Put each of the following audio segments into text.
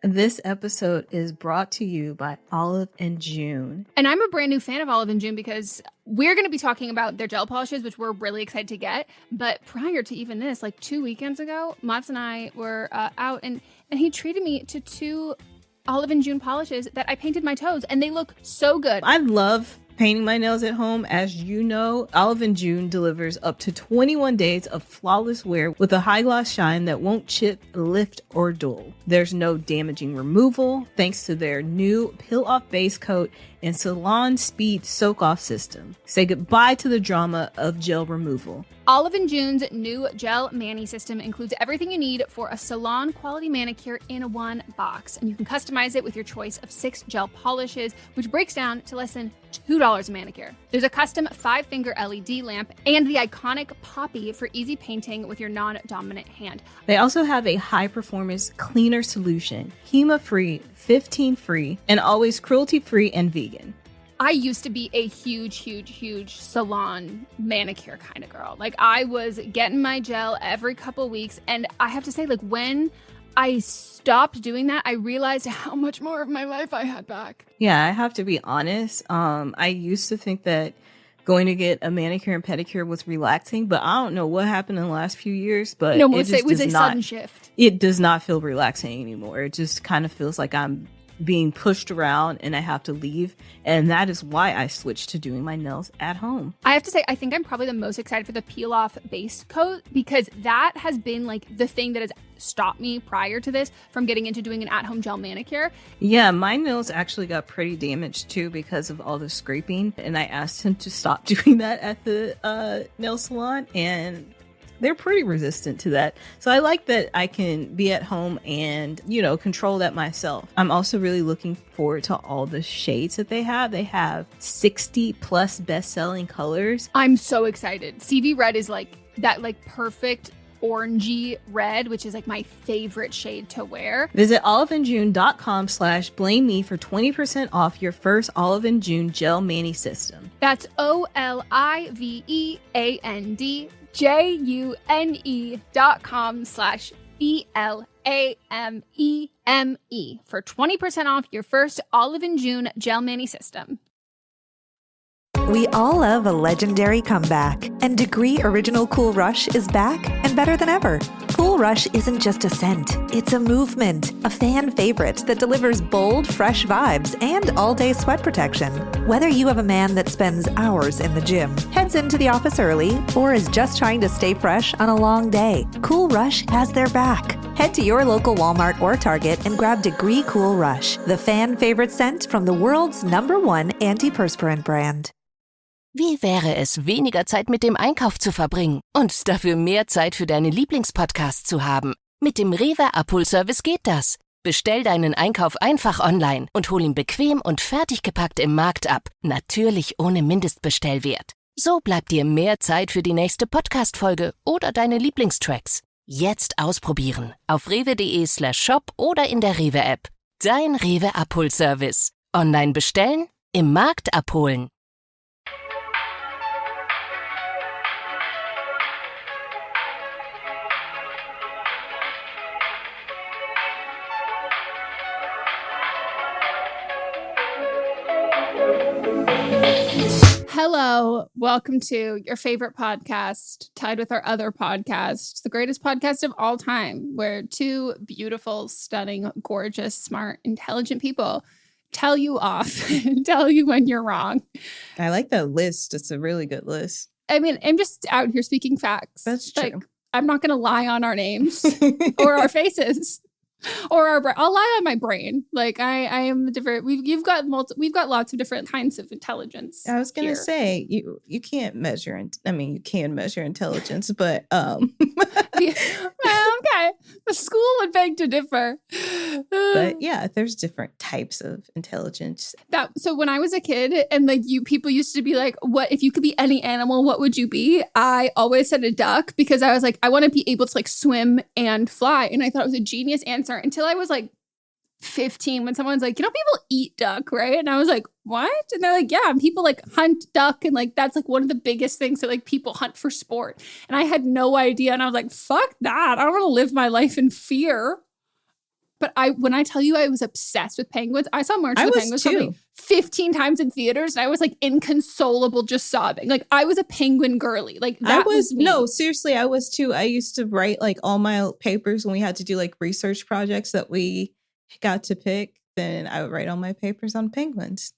This episode is brought to you by Olive and June. And I'm a brand new fan of Olive and June because we're going to be talking about their gel polishes, which we're really excited to get. But prior to even this, like 2 weekends ago, Mats and I were out and he treated me to 2 Olive and June polishes that I painted my toes, and they look so good. I love painting my nails at home. As you know, Olive and June delivers up to 21 days of flawless wear with a high gloss shine that won't chip, lift, or dull. There's no damaging removal thanks to their new peel off base coat and salon speed soak off system. Say goodbye to the drama of gel removal. Olive and June's new gel mani system includes everything you need for a salon quality manicure in one box, and you can customize it with your choice of 6 gel polishes, which breaks down to less than $2 a manicure. There's a custom 5-finger LED lamp and the iconic poppy for easy painting with your non-dominant hand. They also have a high-performance cleaner solution, HEMA-free, 15-free, and always cruelty-free and vegan. I used to be a huge salon manicure kind of girl. Like, I was getting my gel every couple weeks, and I have to say, like, when I stopped doing that, I realized how much more of my life I had back. Yeah, I have to be honest. I used to think that going to get a manicure and pedicure was relaxing, but I don't know what happened in the last few years, but it was a sudden shift. It does not feel relaxing anymore. It just kind of feels like I'm being pushed around and I have to leave. And that is why I switched to doing my nails at home. I have to say, I think I'm probably the most excited for the peel off base coat, because that has been like the thing that has stopped me prior to this from getting into doing an at-home gel manicure. Yeah, my nails actually got pretty damaged too because of all the scraping. And I asked him to stop doing that at the nail salon, and they're pretty resistant to that. So I like that I can be at home and, control that myself. I'm also really looking forward to all the shades that they have. They have 60 plus best-selling colors. I'm so excited. CV red is like that, like perfect orangey red, which is like my favorite shade to wear. Visit oliveandjune.com/blame me for 20% off your first Olive and June gel mani system. That's OLIVEAND.com/BLAMEME for 20% off your first Olive and June gel mani system. We all love a legendary comeback, and Degree Original Cool Rush is back and better than ever. Cool Rush isn't just a scent, it's a movement, a fan favorite that delivers bold, fresh vibes and all-day sweat protection. Whether you have a man that spends hours in the gym, heads into the office early, or is just trying to stay fresh on a long day, Cool Rush has their back. Head to your local Walmart or Target and grab Degree Cool Rush, the fan favorite scent from the world's #1 antiperspirant brand. Wie wäre es, weniger Zeit mit dem Einkauf zu verbringen und dafür mehr Zeit für deine Lieblingspodcasts zu haben? Mit dem Rewe Abholservice geht das. Bestell deinen Einkauf einfach online und hol ihn bequem und fertig gepackt im Markt ab. Natürlich ohne Mindestbestellwert. So bleibt dir mehr Zeit für die nächste Podcast-Folge oder deine Lieblingstracks. Jetzt ausprobieren auf rewe.de/shop oder in der Rewe-App. Dein Rewe Abholservice. Online bestellen, im Markt abholen. Hello, welcome to your favorite podcast, tied with our other podcast, the greatest podcast of all time, where 2 beautiful, stunning, gorgeous, smart, intelligent people tell you off and tell you when you're wrong. I like that list. It's a really good list. I mean, I'm just out here speaking facts. That's true. Like, I'm not going to lie on our names or our faces. Or I'll lie on my brain. Like I am different. We've got lots of different kinds of intelligence. I was gonna say you can't measure. You can measure intelligence, but yeah, well, okay. The school would beg to differ. But yeah, there's different types of intelligence. So when I was a kid, and like people used to be like, "What if you could be any animal? What would you be?" I always said a duck because I was like, I want to be able to like swim and fly, and I thought it was a genius answer. Until I was like 15 when someone's like, people eat duck, right? And I was like, what? And they're like, yeah, and people like hunt duck, and like that's like one of the biggest things that like people hunt for sport. And I had no idea, and I was like, fuck that. I don't want to live my life in fear. But when I tell you I was obsessed with penguins, I saw March of the Penguins too. probably 15 times in theaters, and I was like inconsolable, just sobbing. Like I was a penguin girly. Like that was me. No, seriously, I was too. I used to write like all my papers when we had to do like research projects that we got to pick. Then I would write all my papers on penguins.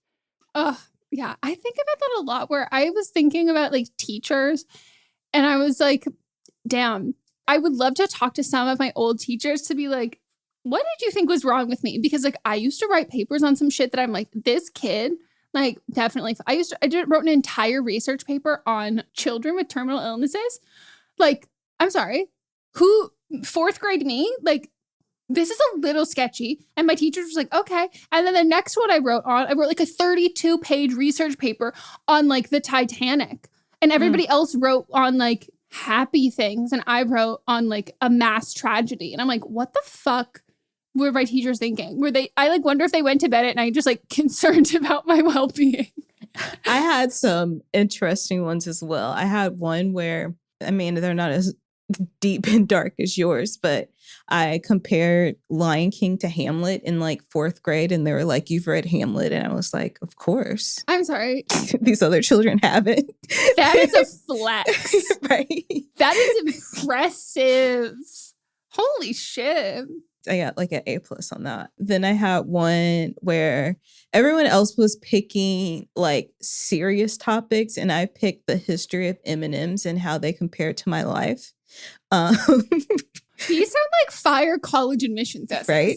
Yeah, I think about that a lot, where I was thinking about like teachers, and I was like, damn, I would love to talk to some of my old teachers to be like, what did you think was wrong with me? Because like I used to write papers on some shit that I'm like, this kid, like definitely. I wrote an entire research paper on children with terminal illnesses. Like, I'm sorry, fourth grade me? Like, this is a little sketchy. And my teacher was like, okay. And then the next one I wrote like a 32-page research paper on like the Titanic. And everybody else wrote on like happy things. And I wrote on like a mass tragedy. And I'm like, what the fuck were my teachers thinking? I like wonder if they went to bed at night just like concerned about my well-being. I had some interesting ones as well. I had one where, I mean, they're not as deep and dark as yours, but I compared Lion King to Hamlet in like fourth grade, and they were like, you've read Hamlet? And I was like, of course. I'm sorry. These other children haven't. That is a flex. Right? That is impressive. Holy shit. I got like an A+ on that. Then I had one where everyone else was picking like serious topics, and I picked the history of M&Ms and how they compare to my life. These sound like fire college admissions essays. Right?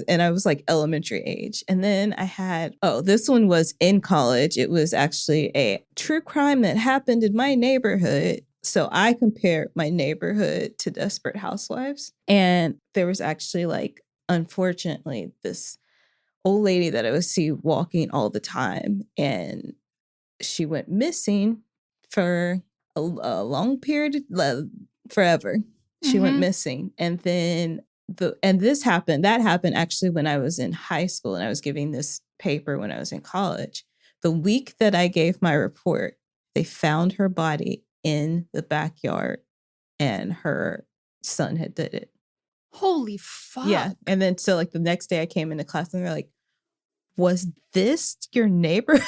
And I was like elementary age. And then I had, this one was in college. It was actually a true crime that happened in my neighborhood. So I compared my neighborhood to Desperate Housewives. And there was actually like, unfortunately, this old lady that I would see walking all the time. And she went missing for a long period, forever. She went missing. And then that happened actually when I was in high school, and I was giving this paper when I was in college. The week that I gave my report, they found her body in the backyard, and her son had did it. Holy fuck. Yeah. And then so like the next day I came into class and they're like, was this your neighborhood?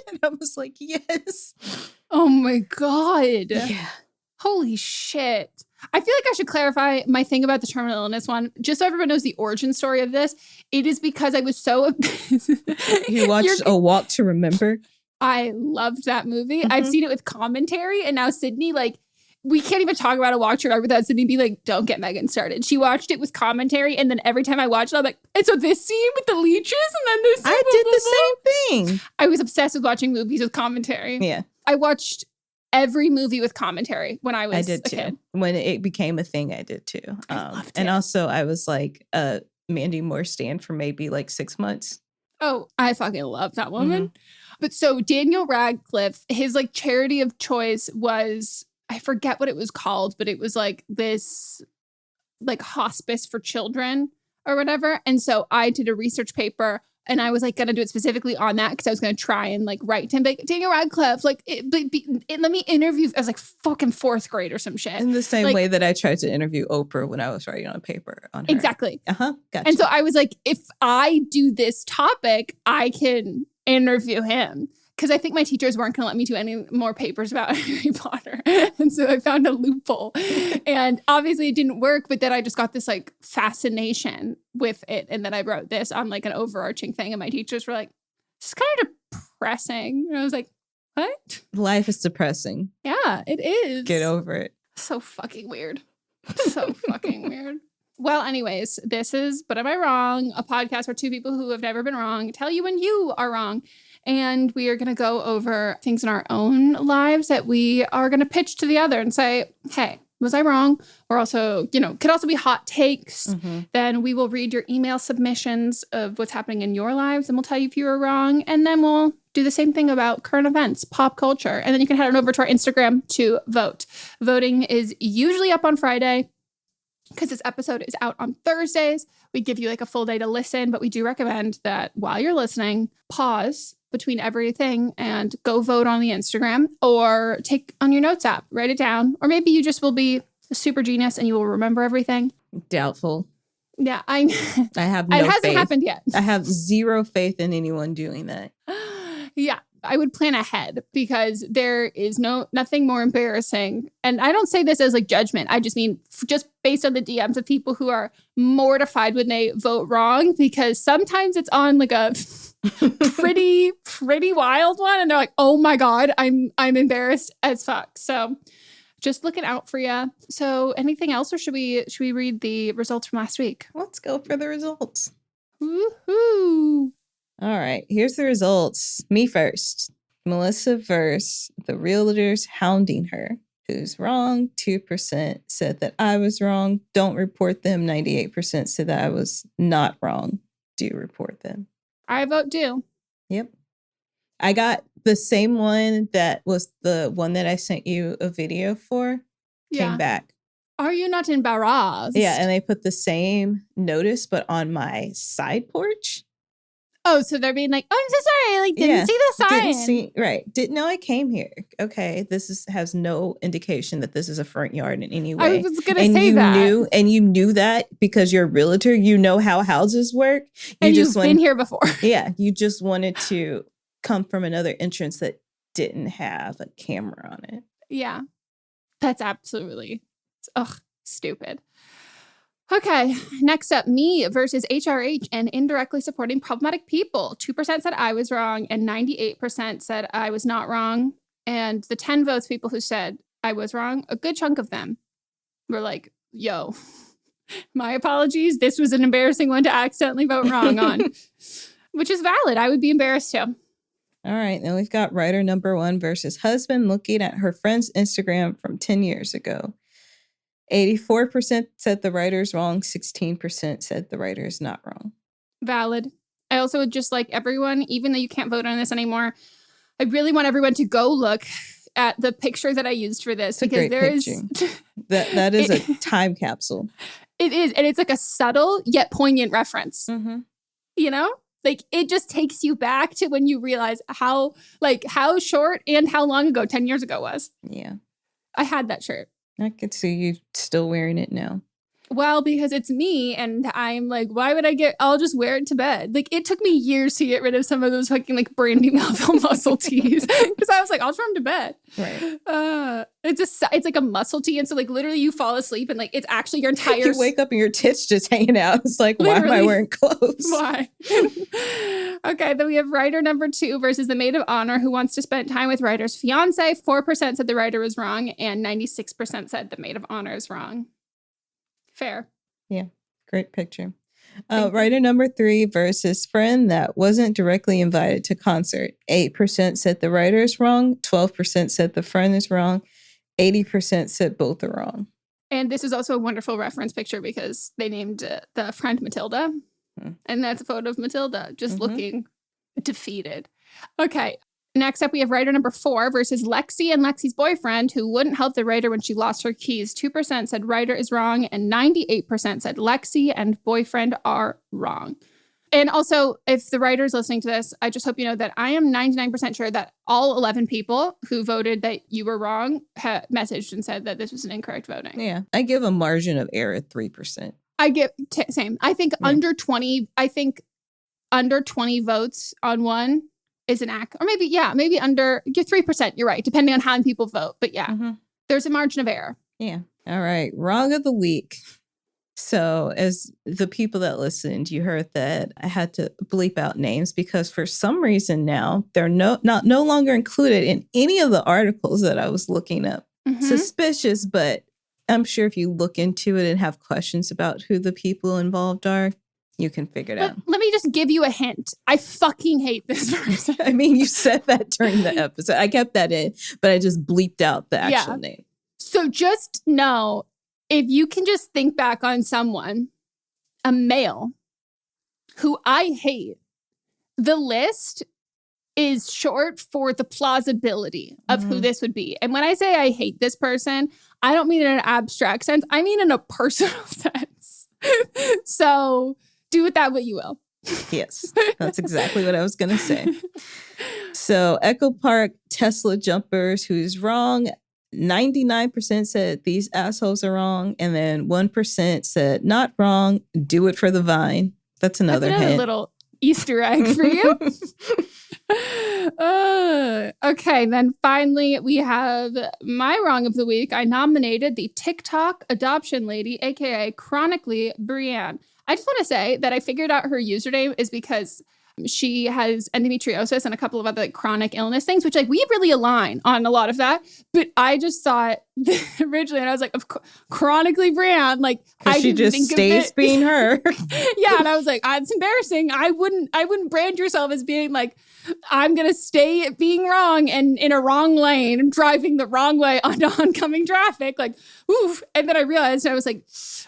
And I was like, yes. Oh my God. Yeah. Holy shit. I feel like I should clarify my thing about the terminal illness one, just so everyone knows the origin story of this. It is because I was so... You watched A Walk to Remember? I loved that movie. I've seen it with commentary, and now Sydney, like, we can't even talk about A Walk to Remember without Sydney being like, don't get Meghan started. She watched it with commentary, and then every time I watched it, I'm like, and so this scene with the leeches, and then this scene, I did the same thing. I was obsessed with watching movies with commentary. Yeah. I watched every movie with commentary when I was a kid. When it became a thing, I did too. I loved it. And also I was like a Mandy Moore stan for maybe like 6 months. Oh, I fucking love that woman. But so Daniel Radcliffe, his like charity of choice was, I forget what it was called, but it was like this like hospice for children or whatever. And so I did a research paper, and I was like going to do it specifically on that because I was going to try and like write to him, like, Daniel Radcliffe, like let me interview. I was like fucking fourth grade or some shit. In the same way that I tried to interview Oprah when I was writing on a paper on her. Exactly. Gotcha. And so I was like, if I do this topic, I can interview him. Because I think my teachers weren't going to let me do any more papers about Harry Potter. And so I found a loophole. And obviously it didn't work, but then I just got this like fascination with it. And then I wrote this on like an overarching thing. And my teachers were like, it's kind of depressing. And I was like, what? Life is depressing. Yeah, it is. Get over it. So fucking weird. So fucking weird. Well, anyways, this is But Am I Wrong? A podcast where two people who have never been wrong tell you when you are wrong. And we are going to go over things in our own lives that we are going to pitch to the other and say, hey, was I wrong? Or also, could also be hot takes. Then we will read your email submissions of what's happening in your lives, and we'll tell you if you were wrong. And then we'll do the same thing about current events, pop culture. And then you can head on over to our Instagram to vote. Voting is usually up on Friday, because this episode is out on Thursdays. We give you like a full day to listen, but we do recommend that while you're listening, pause between everything and go vote on the Instagram, or take on your notes app, write it down. Or maybe you just will be a super genius and you will remember everything. Doubtful. Yeah, I have no It hasn't faith. happened yet. I have zero faith in anyone doing that. Yeah, I would plan ahead because there is nothing more embarrassing. And I don't say this as like judgment. I just mean just based on the DMs of people who are mortified when they vote wrong, because sometimes it's on like a pretty wild one. And they're like, oh my God, I'm embarrassed as fuck. So just looking out for you. So anything else, or should we read the results from last week? Let's go for the results. Woohoo! All right, here's the results. Me first. Melisa versus the realtors hounding her. Who's wrong? 2% said that I was wrong. Don't report them. 98% said that I was not wrong. Do report them. I vote do. Yep. I got the same one that was the one that I sent you a video for. Yeah. Came back. Are you not embarrassed? Yeah, and they put the same notice, but on my side porch. Oh, so they're being like, oh, I'm so sorry. I didn't see the sign. Didn't know I came here. Okay, this has no indication that this is a front yard in any way. I was going to say that. You knew that because you're a realtor. You know how houses work. You've been here before. Yeah, you just wanted to come from another entrance that didn't have a camera on it. Yeah, that's absolutely, stupid. Okay, next up, me versus HRH and indirectly supporting problematic people. 2% said I was wrong and 98% said I was not wrong. And the 10 votes, people who said I was wrong, a good chunk of them were like, yo, my apologies. This was an embarrassing one to accidentally vote wrong on, which is valid. I would be embarrassed too. All right, then we've got writer number 1 versus husband looking at her friend's Instagram from 10 years ago. 84% said the writer's wrong. 16% said the writer is not wrong. Valid. I also would just like everyone, even though you can't vote on this anymore, I really want everyone to go look at the picture that I used for this. It's because there is that is a time capsule. It is. And it's like a subtle yet poignant reference. Mm-hmm. You know? Like it just takes you back to when you realize how short and how long ago 10 years ago was. Yeah. I had that shirt. I could see you still wearing it now. Well, because it's me and I'm like, why would I'll just wear it to bed. Like it took me years to get rid of some of those fucking like Brandy Melville muscle tees because I was like, I'll just wear them to bed. Right. It's like a muscle tee. And so like literally you fall asleep and like it's actually your entire. You wake up and your tits just hanging out. It's like, literally, why am I wearing clothes? Why? Okay, then we have writer number 2 versus the maid of honor who wants to spend time with writer's fiance. 4% said the writer was wrong and 96% said the maid of honor is wrong. Fair. Yeah, great picture. Writer number 3 versus friend that wasn't directly invited to concert. 8% said the writer is wrong. 12% said the friend is wrong. 80% said both are wrong. And this is also a wonderful reference picture because they named the friend Matilda. And that's a photo of Matilda just looking defeated. Okay. Next up, we have writer number 4 versus Lexi and Lexi's boyfriend who wouldn't help the writer when she lost her keys. 2% said writer is wrong and 98% said Lexi and boyfriend are wrong. And also, if the writer is listening to this, I just hope you know that I am 99% sure that all 11 people who voted that you were wrong messaged and said that this was an incorrect voting. Yeah. I give a margin of error at 3%. I give same. I think under 20. I think under 20 votes on one is an act, or maybe under 3%. You're right, depending on how many people vote. But there's a margin of error. Yeah. All right. Wrong of the week. So as the people that listened, you heard that I had to bleep out names because for some reason now they're no longer included in any of the articles that I was looking up. Suspicious, but I'm sure if you look into it and have questions about who the people involved are, you can figure it out. Let me just give you a hint. I fucking hate this person. I mean, you said that during the episode. I kept that in, but I just bleeped out the actual name. So just know, if you can just think back on someone, a male, who I hate, the list is short for the plausibility of who this would be. And when I say I hate this person, I don't mean in an abstract sense. I mean in a personal sense. So do with that what you will. Yes, that's exactly what I was going to say. So Echo Park Tesla jumpers, who's wrong? 99% said these assholes are wrong. And then 1% said not wrong. Do it for the vine. That's another hint. Little Easter egg for you. Okay, then finally we have my wrong of the week. I nominated the TikTok adoption lady, aka Chronically Brienne. I just want to say that I figured out her username is because she has endometriosis and a couple of other like chronic illness things, which like we really align on a lot of that. But I just thought originally, and I was like, chronically Brienne, like I she didn't just think stays of it. being her. Yeah, and I was like, it's embarrassing. I wouldn't brand yourself as being like, I'm gonna stay being wrong and in a wrong lane, driving the wrong way onto oncoming traffic. Like, oof. And then I realized I was like,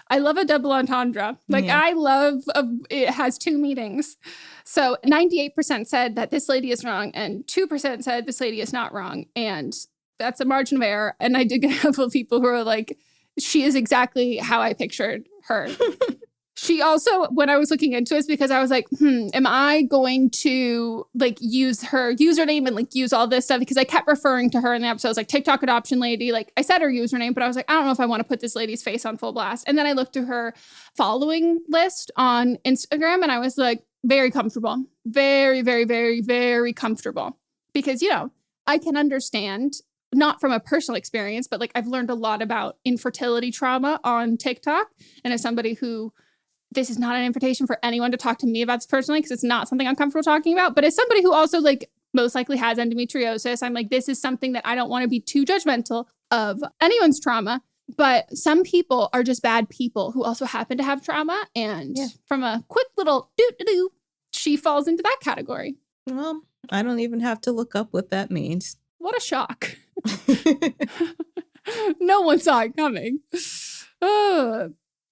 I love a double entendre. Like I love it has two meanings. So 98% said that this lady is wrong and 2% said this lady is not wrong. And that's a margin of error. And I did get a couple of people who are like, she is exactly how I pictured her. She also, when I was looking into it, because I was like, am I going to like use her username and like use all this stuff? Because I kept referring to her in the episode. I was like, TikTok adoption lady. Like I said her username, but I was like, I don't know if I want to put this lady's face on full blast. And then I looked at her following list on Instagram and I was like, very comfortable. Very, very, very, very comfortable. Because, you know, I can understand, not from a personal experience, but like I've learned a lot about infertility trauma on TikTok. And as somebody who, this is not an invitation for anyone to talk to me about this personally, because it's not something I'm comfortable talking about. But as somebody who also like most likely has endometriosis, I'm like, this is something that I don't want to be too judgmental of anyone's trauma. But some people are just bad people who also happen to have trauma. And from a quick little doo-doo-doo, she falls into that category. Well, I don't even have to look up what that means. What a shock. No one saw it coming.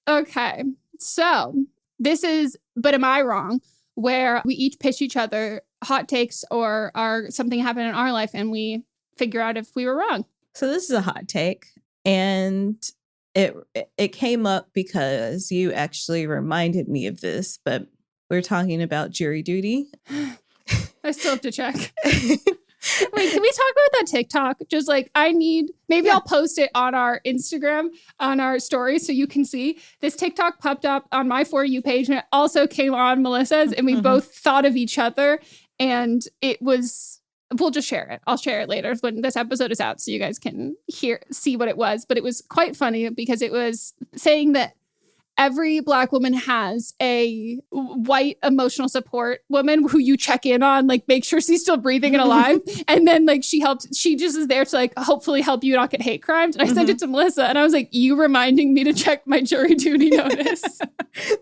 Okay. So this is, but am I wrong? Where we each pitch each other hot takes or something happened in our life and we figure out if we were wrong. So this is a hot take. And it came up because you actually reminded me of this, but we're talking about jury duty. I still have to check. Wait, can we talk about that TikTok? Just like I'll post it on our Instagram, on our stories so you can see. This TikTok popped up on my For You page and it also came on Melissa's and we both thought of each other and it was... We'll just share it. I'll share it later when this episode is out so you guys can see what it was. But it was quite funny because it was saying that every Black woman has a white emotional support woman who you check in on, like make sure she's still breathing and alive. And then like she just is there to like hopefully help you not get hate crimes. And I sent it to Melissa and I was like, you reminding me to check my jury duty notice.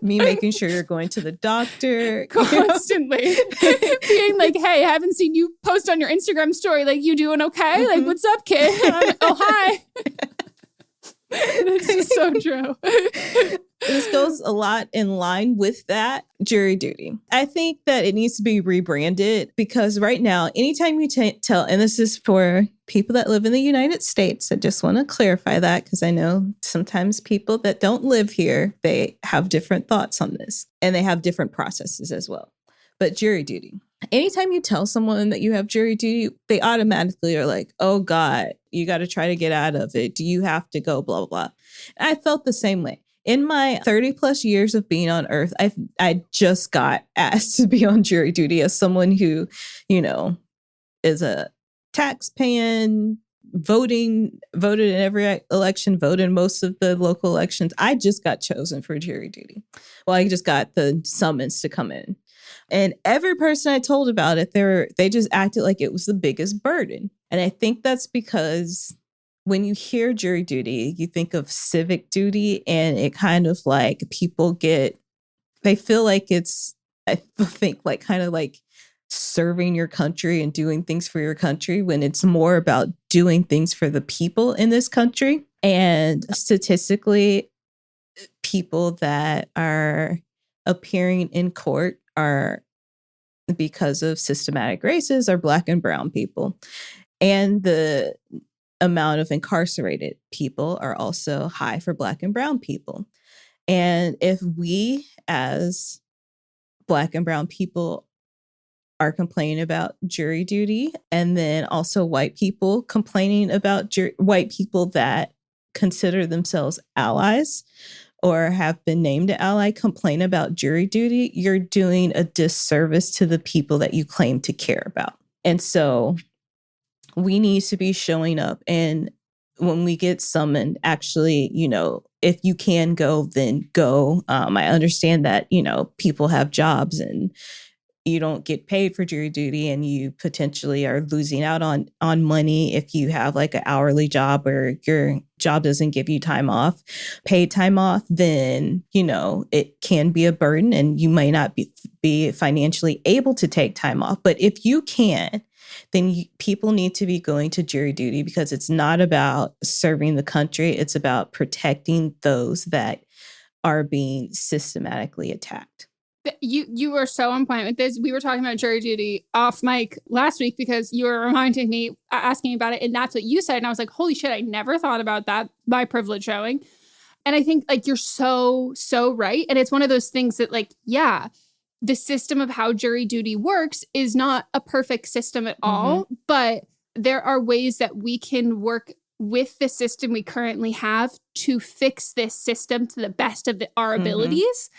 Me making sure you're going to the doctor. Constantly. Being like, hey, I haven't seen you post on your Instagram story. Like, you doing okay? Like, what's up, kid? And I'm like, oh, hi. It's just so true. This goes a lot in line with that jury duty. I think that it needs to be rebranded because right now, anytime you tell, and this is for people that live in the United States, I just want to clarify that because I know sometimes people that don't live here, they have different thoughts on this and they have different processes as well. But jury duty. Anytime you tell someone that you have jury duty, they automatically are like, oh God, you got to try to get out of it. Do you have to go, blah, blah, blah. And I felt the same way. In my 30 plus years of being on Earth, I just got asked to be on jury duty as someone who, you know, is a tax-paying, voted in every election, voted in most of the local elections. I just got chosen for jury duty. Well, I just got the summons to come in. And every person I told about it, they just acted like it was the biggest burden. And I think that's because when you hear jury duty, you think of civic duty and it kind of like they feel like it's, I think like kind of like serving your country and doing things for your country when it's more about doing things for the people in this country. And statistically, people that are appearing in court are, because of systematic races, are Black and brown people. And the amount of incarcerated people are also high for Black and brown people. And if we as Black and brown people are complaining about jury duty, and then also white people complaining about white people that consider themselves allies or have been named an ally complain about jury duty, you're doing a disservice to the people that you claim to care about. And so we need to be showing up. And when we get summoned, actually, if you can go, then go. I understand that, people have jobs and you don't get paid for jury duty, and you potentially are losing out on money if you have like an hourly job where your job doesn't give you time off, paid time off, then, it can be a burden and you might not be financially able to take time off. But if you can, then people need to be going to jury duty, because it's not about serving the country. It's about protecting those that are being systematically attacked. You were so on point with this. We were talking about jury duty off mic last week because you were reminding me, asking about it, and that's what you said. And I was like, holy shit, I never thought about that. My privilege showing. And I think like you're so right. And it's one of those things that like, yeah, the system of how jury duty works is not a perfect system at all, but there are ways that we can work with the system we currently have to fix this system to the best of our abilities.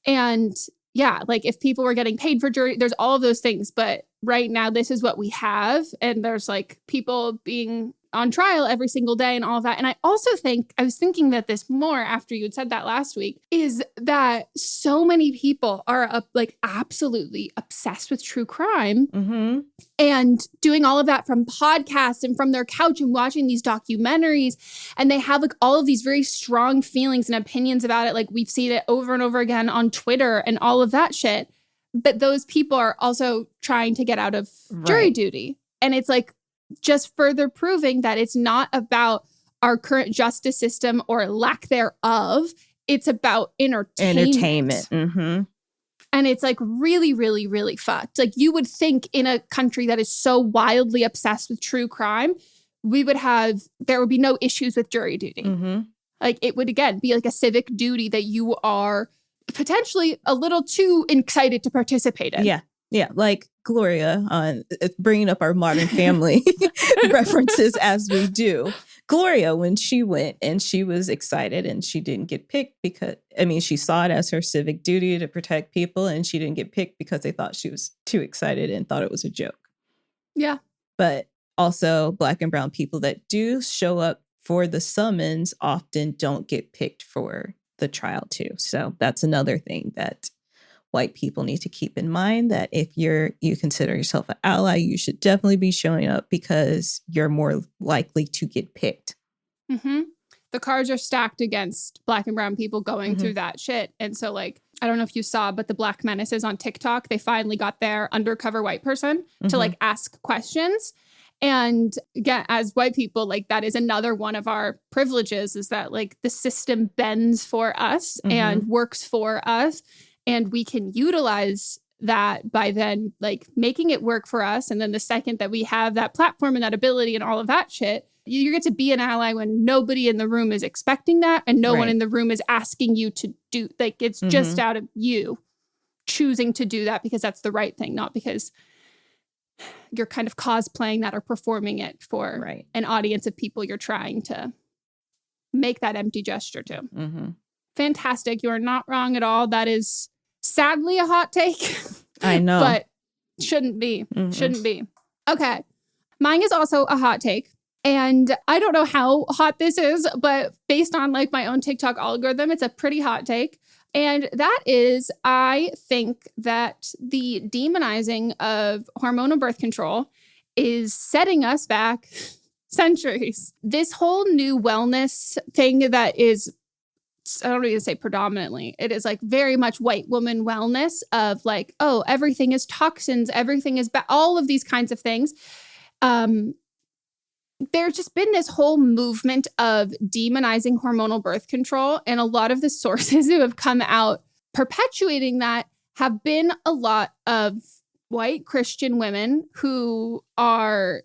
And yeah, like if people were getting paid for jury, there's all of those things. But right now, this is what we have. And there's like people being on trial every single day and all of that. And I also think, I was thinking that this more after you had said that last week, is that so many people are like absolutely obsessed with true crime and doing all of that from podcasts and from their couch and watching these documentaries. And they have like all of these very strong feelings and opinions about it. Like we've seen it over and over again on Twitter and all of that shit. But those people are also trying to get out of jury duty. And it's like, just further proving that it's not about our current justice system or lack thereof. It's about entertainment. And it's like really, really, really fucked. Like you would think in a country that is so wildly obsessed with true crime, there would be no issues with jury duty. Like it would, again, be like a civic duty that you are potentially a little too excited to participate in. Yeah, like Gloria, on bringing up our Modern Family references as we do. Gloria, when she went and she was excited and she didn't get picked because, she saw it as her civic duty to protect people, and she didn't get picked because they thought she was too excited and thought it was a joke. Yeah. But also Black and brown people that do show up for the summons often don't get picked for the trial too. So that's another thing that white people need to keep in mind, that if you consider yourself an ally, you should definitely be showing up because you're more likely to get picked. The cards are stacked against Black and brown people going through that shit. And so like, I don't know if you saw, but the Black Menaces on TikTok, they finally got their undercover white person to like ask questions. And again, as white people, like that is another one of our privileges, is that like the system bends for us and works for us. And we can utilize that by then like making it work for us. And then the second that we have that platform and that ability and all of that shit, you get to be an ally when nobody in the room is expecting that. And no one in the room is asking you to do, like it's just out of you choosing to do that because that's the right thing, not because you're kind of cosplaying that or performing it for an audience of people you're trying to make that empty gesture to. Fantastic. You are not wrong at all. That is sadly a hot take. I know. But shouldn't be. Shouldn't be. Okay. Mine is also a hot take. And I don't know how hot this is, but based on like my own TikTok algorithm, it's a pretty hot take. And that is, I think that the demonizing of hormonal birth control is setting us back centuries. This whole new wellness thing that is, I don't even say predominantly, it is like very much white woman wellness of like, oh, everything is toxins, everything is all of these kinds of things. There's just been this whole movement of demonizing hormonal birth control. And a lot of the sources who have come out perpetuating that have been a lot of white Christian women who are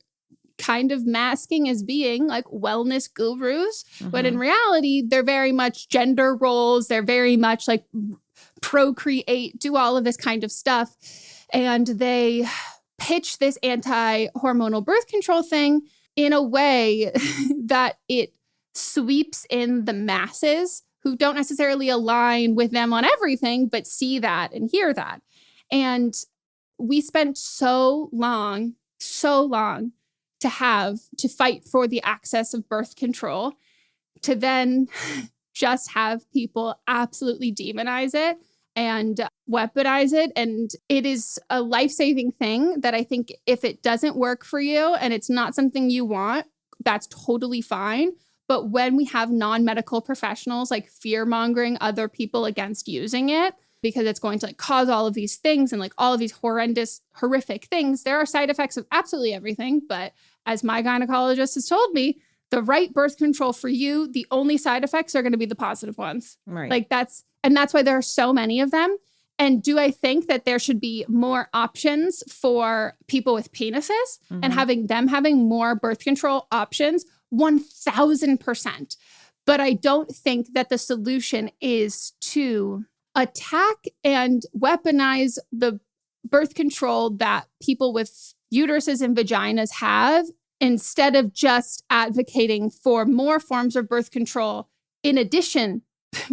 kind of masking as being like wellness gurus, when in reality, they're very much gender roles. They're very much like procreate, do all of this kind of stuff. And they pitch this anti-hormonal birth control thing in a way that it sweeps in the masses who don't necessarily align with them on everything, but see that and hear that. And we spent so long to fight for the access of birth control, to then just have people absolutely demonize it and weaponize it. And it is a life-saving thing that I think if it doesn't work for you and it's not something you want, that's totally fine. But when we have non-medical professionals like fear-mongering other people against using it, because it's going to like cause all of these things and like all of these horrific things, there are side effects of absolutely everything. But as my gynecologist has told me, the right birth control for you, the only side effects are going to be the positive ones. Right. Like that's why there are so many of them. And do I think that there should be more options for people with penises and having more birth control options? 1000%. But I don't think that the solution is to attack and weaponize the birth control that people with uteruses and vaginas have, instead of just advocating for more forms of birth control in addition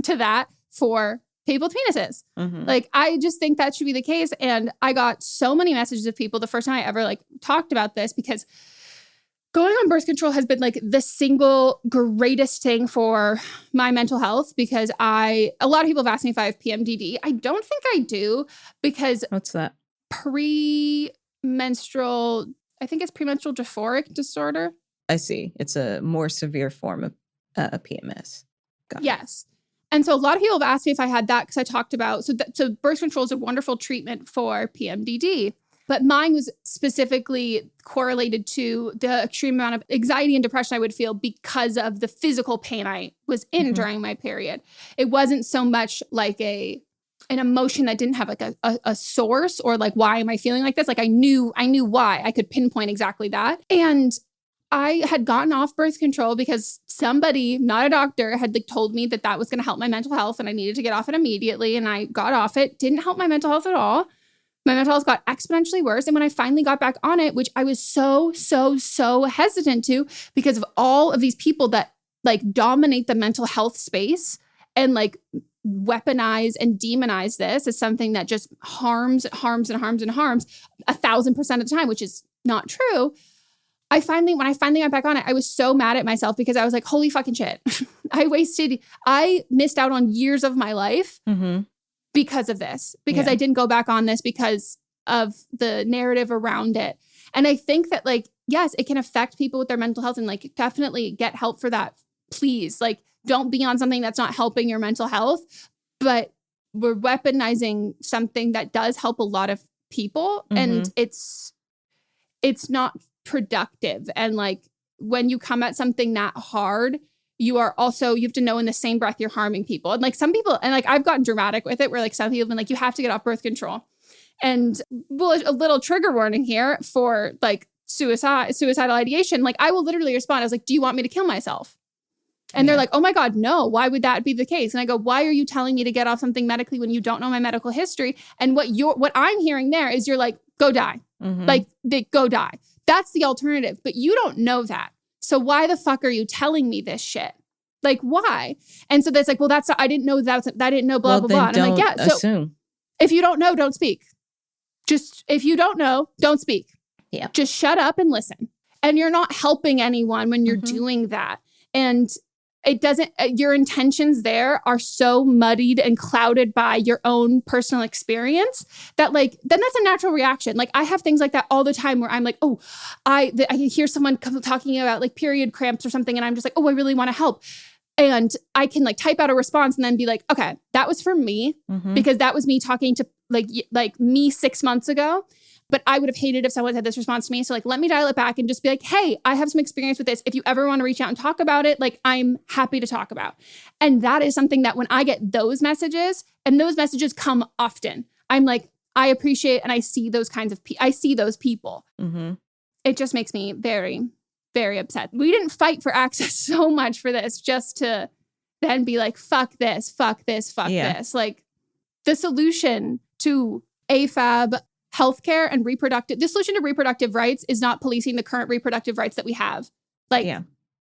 to that for people with penises. Like, I just think that should be the case. And I got so many messages of people the first time I ever like talked about this, because going on birth control has been like the single greatest thing for my mental health, because a lot of people have asked me if I have PMDD. I don't think I do, because what's that? Premenstrual dysphoric disorder. I see. It's a more severe form of PMS. Got it. Yes. And so a lot of people have asked me if I had that, because I talked about, so birth control is a wonderful treatment for PMDD. But mine was specifically correlated to the extreme amount of anxiety and depression I would feel because of the physical pain I was in during my period. It wasn't so much like an emotion that didn't have like a source, or like, why am I feeling like this? Like I knew why. I could pinpoint exactly that. And I had gotten off birth control because somebody, not a doctor, had like told me that was going to help my mental health and I needed to get off it immediately. And I got off it. Didn't help my mental health at all. My mental health got exponentially worse. And when I finally got back on it, which I was so hesitant to, because of all of these people that like dominate the mental health space and like weaponize and demonize this as something that just harms 1,000% of the time, which is not true. When I finally got back on it, I was so mad at myself, because I was like, holy fucking shit. I missed out on years of my life because of this, because I didn't go back on this because of the narrative around it. And I think that like, yes, it can affect people with their mental health, and like definitely get help for that. Please, like, don't be on something that's not helping your mental health, but we're weaponizing something that does help a lot of people. And it's not productive. And like, when you come at something that hard, you have to know in the same breath you're harming people. And like some people, and like I've gotten dramatic with it, where like some people have been like, you have to get off birth control. And well, a little trigger warning here for like suicidal ideation. Like I will literally respond. I was like, do you want me to kill myself? And they're like, oh my God, no, why would that be the case? And I go, why are you telling me to get off something medically when you don't know my medical history? And what I'm hearing there is you're like, go die. Like go die. That's the alternative. But you don't know that. So why the fuck are you telling me this shit? Like, why? And so that's like, well, I didn't know I didn't know blah, blah, blah. And I'm like, yeah. So assume. If you don't know, don't speak. If you don't know, don't speak. Yeah. Just shut up and listen. And you're not helping anyone when you're doing that. And your intentions there are so muddied and clouded by your own personal experience that like, then that's a natural reaction. Like I have things like that all the time where I'm like, oh, I hear someone talking about like period cramps or something. And I'm just like, oh, I really want to help. And I can like type out a response and then be like, okay, that was for me because that was me talking to like me 6 months ago. But I would have hated if someone had this response to me. So like, let me dial it back and just be like, hey, I have some experience with this. If you ever want to reach out and talk about it, like I'm happy to talk about. And that is something that when I get those messages, and those messages come often, I'm like, I appreciate and I see those I see those people. It just makes me very, very upset. We didn't fight for access so much for this just to then be like, fuck this, fuck this, fuck this. Like, the solution to AFAB, healthcare, and the solution to reproductive rights is not policing the current reproductive rights that we have. Like,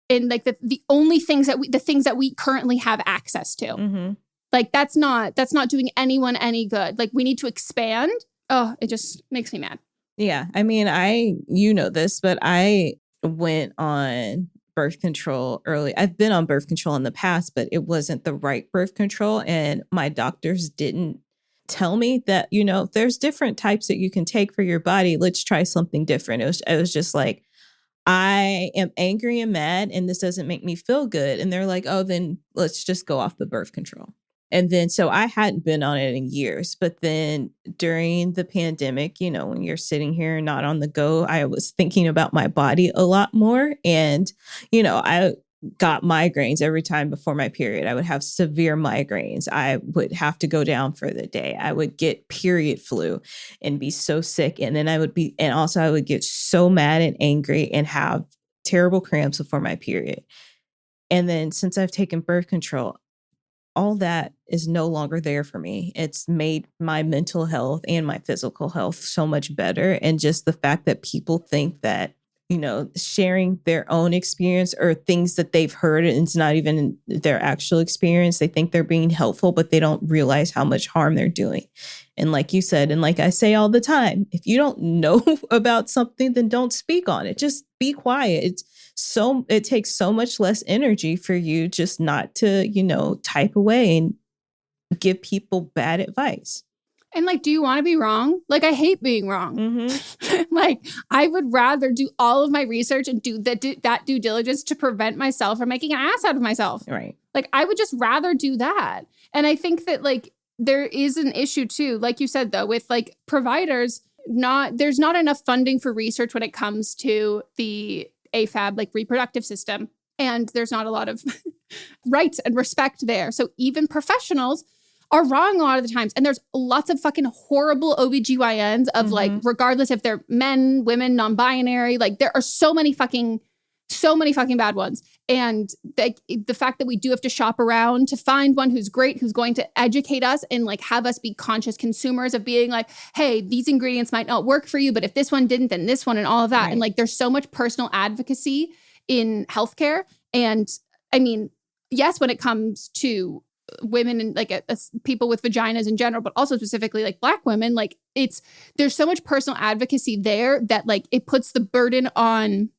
in like the only things the things that we currently have access to. Mm-hmm. Like, that's not doing anyone any good. Like, we need to expand. Oh, it just makes me mad. Yeah. I mean, you know this, but I went on birth control early. I've been on birth control in the past, but it wasn't the right birth control. And my doctors didn't tell me that, you know, there's different types that you can take for your body. Let's try something different. It was just like, I am angry and mad, and this doesn't make me feel good. And they're like, oh, then let's just go off the birth control. And then, so I hadn't been on it in years, but then during the pandemic, you know, when you're sitting here not on the go, I was thinking about my body a lot more. And, you know, I got migraines every time before my period. I would have severe migraines. I would have to go down for the day. I would get period flu and be so sick. And then I would get so mad and angry and have terrible cramps before my period. And then since I've taken birth control, all that is no longer there for me. It's made my mental health and my physical health so much better. And just the fact that people think that, you know, sharing their own experience or things that they've heard, and it's not even their actual experience. They think they're being helpful, but they don't realize how much harm they're doing. And like you said, and like I say all the time, if you don't know about something, then don't speak on it. Just be quiet. It takes so much less energy for you just not to, you know, type away and give people bad advice. And like, do you want to be wrong? Like, I hate being wrong. Mm-hmm. Like, I would rather do all of my research and do that due diligence to prevent myself from making an ass out of myself. Right. Like, I would just rather do that. And I think that like there is an issue too, like you said, though, with like providers, there's not enough funding for research when it comes to the AFAB, like reproductive system. And there's not a lot of rights and respect there. So even professionals are wrong a lot of the times. And there's lots of fucking horrible OBGYNs of like, regardless if they're men, women, non-binary, like there are so many fucking bad ones. And the fact that we do have to shop around to find one who's great, who's going to educate us and like have us be conscious consumers of being like, hey, these ingredients might not work for you, but if this one didn't, then this one and all of that. Right. And like, there's so much personal advocacy in healthcare. And I mean, yes, when it comes to women and like people with vaginas in general, but also specifically like Black women, like there's so much personal advocacy there that like it puts the burden on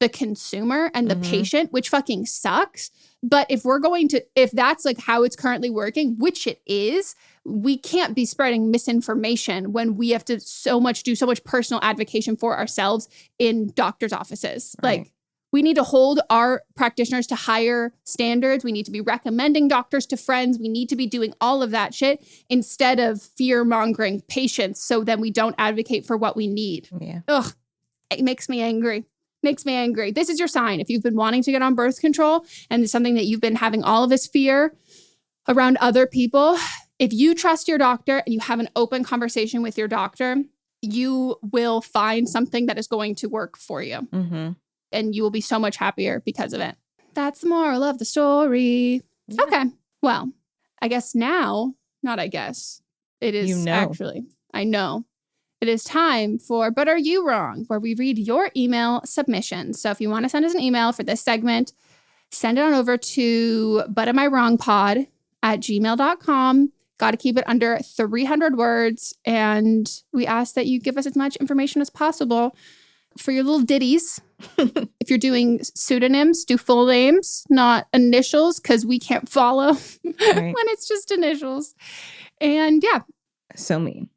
the consumer and the patient, which fucking sucks. But if that's like how it's currently working, which it is, we can't be spreading misinformation when we have to do so much personal advocacy for ourselves in doctors' offices. Right. Like, we need to hold our practitioners to higher standards. We need to be recommending doctors to friends. We need to be doing all of that shit instead of fear-mongering patients so then we don't advocate for what we need. Yeah. Ugh, it makes me angry. This is your sign. If you've been wanting to get on birth control and it's something that you've been having all of this fear around other people, if you trust your doctor and you have an open conversation with your doctor, you will find something that is going to work for you. Mm-hmm. And you will be so much happier because of it. That's the moral of the story. Yeah. Okay. Well, I guess now, not I guess, it is actually, I know. It is time for But Are You Wrong? Where we read your email submissions. So if you want to send us an email for this segment, send it on over to butamiwrongpod at gmail.com. Got to keep it under 300 words. And we ask that you give us as much information as possible for your little ditties. If you're doing pseudonyms, do full names, not initials, because we can't follow when it's just initials. And yeah. So mean.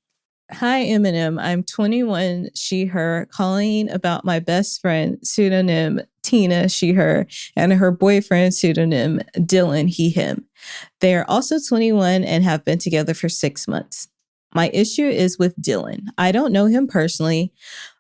Hi, Eminem. I'm 21, she, her, calling about my best friend, pseudonym Tina, she, her, and her boyfriend, pseudonym Dylan, he, him. They are also 21 and have been together for 6 months. My issue is with Dylan. I don't know him personally,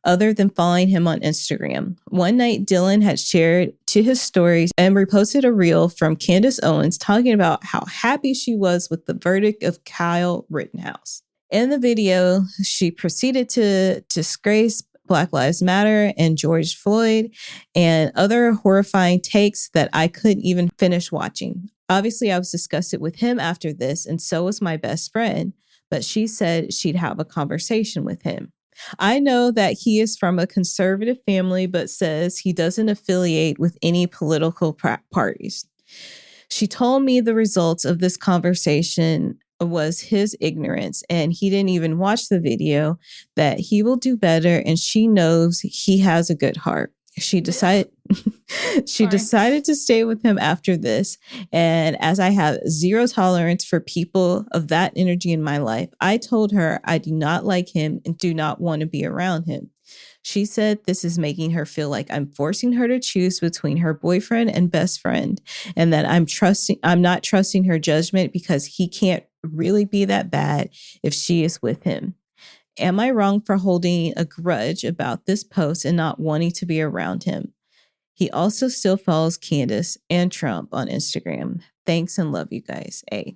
other than following him on Instagram. One night, Dylan had shared to his stories and reposted a reel from Candace Owens talking about how happy she was with the verdict of Kyle Rittenhouse. In the video, she proceeded to disgrace Black Lives Matter and George Floyd and other horrifying takes that I couldn't even finish watching. Obviously, I was disgusted with him after this, and so was my best friend. but she said she'd have a conversation with him. I know that he is from a conservative family, but says he doesn't affiliate with any political parties. She told me the results of this conversation was his ignorance, and he didn't even watch the video, that he will do better, and she knows he has a good heart. She decided decided to stay with him after this. And as I have zero tolerance for people of that energy in my life, I told her I do not like him and do not want to be around him. She said this is making her feel like I'm forcing her to choose between her boyfriend and best friend, and that I'm not trusting her judgment because he can't really be that bad if she is with him. Am I wrong for holding a grudge about this post and not wanting to be around him? He also still follows Candace and Trump on Instagram. Thanks and love you guys. A.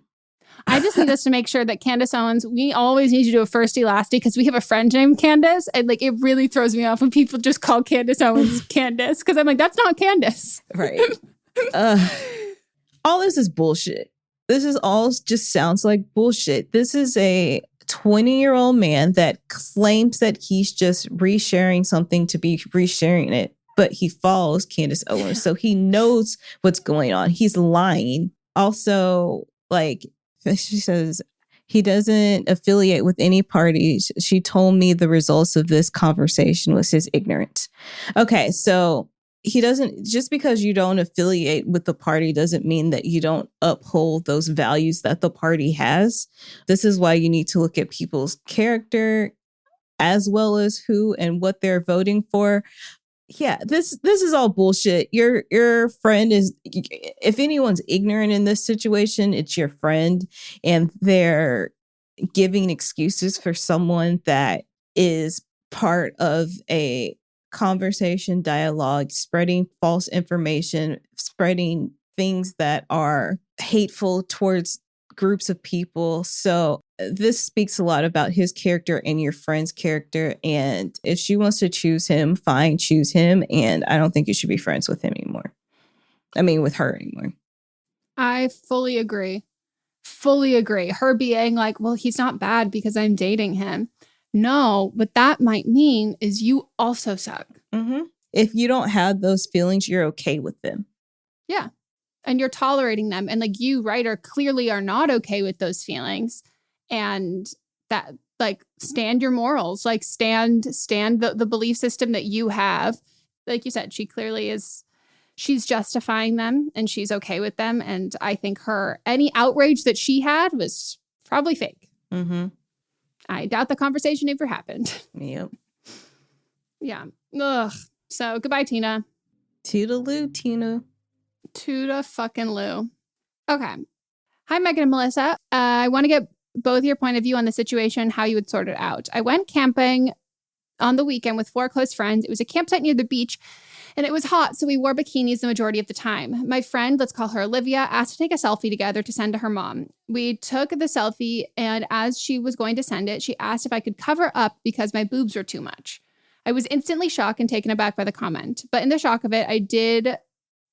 I just need us to make sure that Candace Owens, we always need to do a firsty lasty because we have a friend named Candace. And like, it really throws me off when people just call Candace Owens Candace, because I'm like, that's not Candace. Right. All this is bullshit. This is all just sounds like bullshit. This is a 20-year-old man that claims that he's just resharing something to be resharing it, but he follows Candace Owens, so he knows what's going on. He's lying. Also, like she says, he doesn't affiliate with any parties. She told me the results of this conversation was his ignorance. Okay, so he doesn't, just because you don't affiliate with the party doesn't mean that you don't uphold those values that the party has. This is why you need to look at people's character as well as who and what they're voting for. Yeah, this is all bullshit. Your friend is, if anyone's ignorant in this situation, it's your friend, and they're giving excuses for someone that is part of a conversation, dialogue, spreading false information, spreading things that are hateful towards groups of people. So this speaks a lot about his character and your friend's character. And if she wants to choose him, fine, choose him. And I don't think you should be friends with him anymore. I mean, with her anymore. I fully agree. Fully agree. Her being like, well, he's not bad because I'm dating him. No, what that might mean is you also suck. Mm-hmm. If you don't have those feelings, you're okay with them. Yeah. And you're tolerating them. And like you, Ryder, clearly are not okay with those feelings. And that, like, stand your morals, like stand the belief system that you have. Like you said, she clearly is, she's justifying them and she's okay with them. And I think any outrage that she had was probably fake. Mm-hmm. I doubt the conversation ever happened. Yep. Yeah. Ugh. So goodbye, Tina. Toodaloo, Tina. Toodle fucking Lou. Okay. Hi, Meghan and Melisa. I want to get both your point of view on the situation, how you would sort it out. I went camping on the weekend with 4 close friends. It was a campsite near the beach, and it was hot, so we wore bikinis the majority of the time. My friend, let's call her Olivia, asked to take a selfie together to send to her mom. We took the selfie, and as she was going to send it, she asked if I could cover up because my boobs were too much. I was instantly shocked and taken aback by the comment, but in the shock of it, I did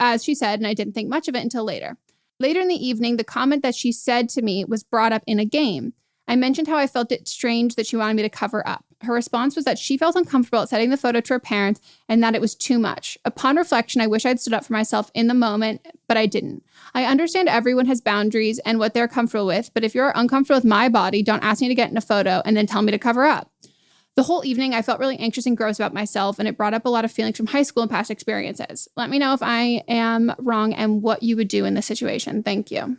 as she said, and I didn't think much of it until later. Later in the evening, the comment that she said to me was brought up in a game. I mentioned how I felt it strange that she wanted me to cover up. Her response was that she felt uncomfortable at sending the photo to her parents and that it was too much. Upon reflection, I wish I'd stood up for myself in the moment, but I didn't. I understand everyone has boundaries and what they're comfortable with, but if you're uncomfortable with my body, don't ask me to get in a photo and then tell me to cover up. The whole evening, I felt really anxious and gross about myself, and it brought up a lot of feelings from high school and past experiences. Let me know if I am wrong and what you would do in this situation. Thank you.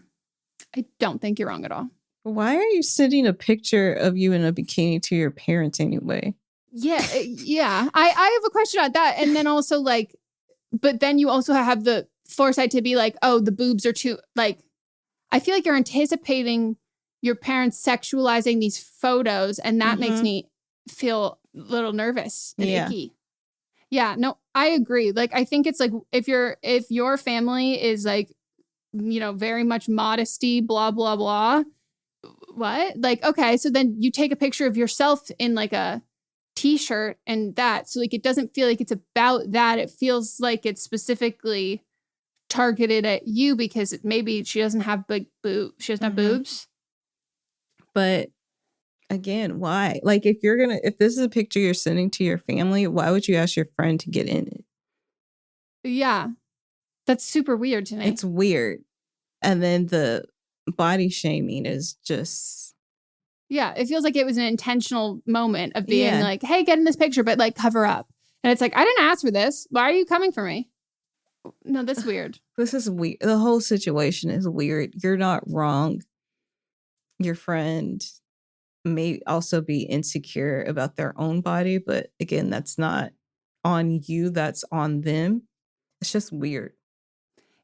I don't think you're wrong at all. Why are you sending a picture of you in a bikini to your parents anyway? Yeah. I have a question on that. And then also like, but then you also have the foresight to be like, oh, the boobs are too, like, I feel like you're anticipating your parents sexualizing these photos, and that makes me feel a little nervous and icky. Yeah, no, I agree. Like, I think it's like if your family is like, you know, very much modesty, blah, blah, blah. What? Like, okay, so then you take a picture of yourself in like a t-shirt and that. So like, it doesn't feel like it's about that. It feels like it's specifically targeted at you because maybe she doesn't have big boobs. She doesn't have boobs. But Again, why? Like, if this is a picture you're sending to your family, why would you ask your friend to get in it? Yeah. That's super weird to me. It's weird. And then the body shaming is just... Yeah, it feels like it was an intentional moment of being Yeah. like, hey, get in this picture, but like cover up. And it's like, I didn't ask for this. Why are you coming for me? No, that's weird. This is weird. The whole situation is weird. You're not wrong. Your friend may also be insecure about their own body, but again, that's not on you. That's on them. It's just weird.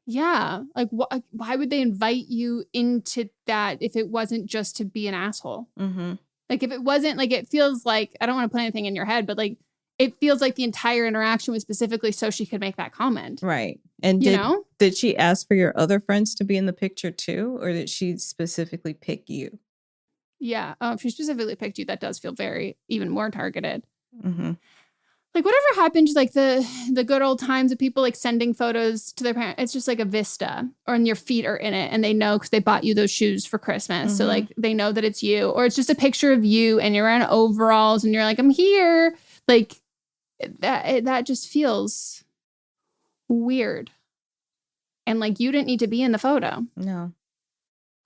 Yeah. Like, why would they invite you into that if it wasn't just to be an asshole? Mm-hmm. Like, if it wasn't, like, it feels like, I don't want to put anything in your head, but like, it feels like the entire interaction was specifically so she could make that comment. Right. And did she ask for your other friends to be in the picture too? Or did she specifically pick you? Yeah. If she specifically picked you, that does feel even more targeted. Mm-hmm. Like, whatever happened, like the good old times of people like sending photos to their parents. It's just like a vista, or and your feet are in it, and they know because they bought you those shoes for Christmas. Mm-hmm. So like they know that it's you, or it's just a picture of you and you're in overalls and you're like, I'm here. Like that just feels weird. And like you didn't need to be in the photo. No.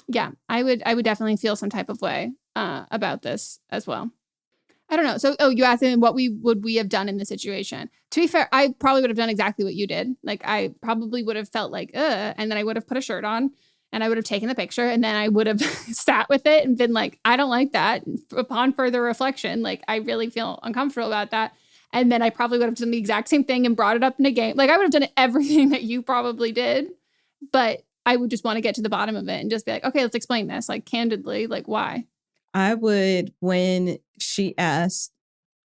Yeah, I would definitely feel some type of way about this as well. I don't know. So, you asked him what would we have done in this situation? To be fair, I probably would have done exactly what you did. Like, I probably would have felt like, and then I would have put a shirt on and I would have taken the picture and then I would have sat with it and been like, I don't like that. Upon further reflection, like, I really feel uncomfortable about that. And then I probably would have done the exact same thing and brought it up in a game. Like, I would have done everything that you probably did, but I would just want to get to the bottom of it and just be like, okay, let's explain this, like, candidly, like, why? I would, when she asked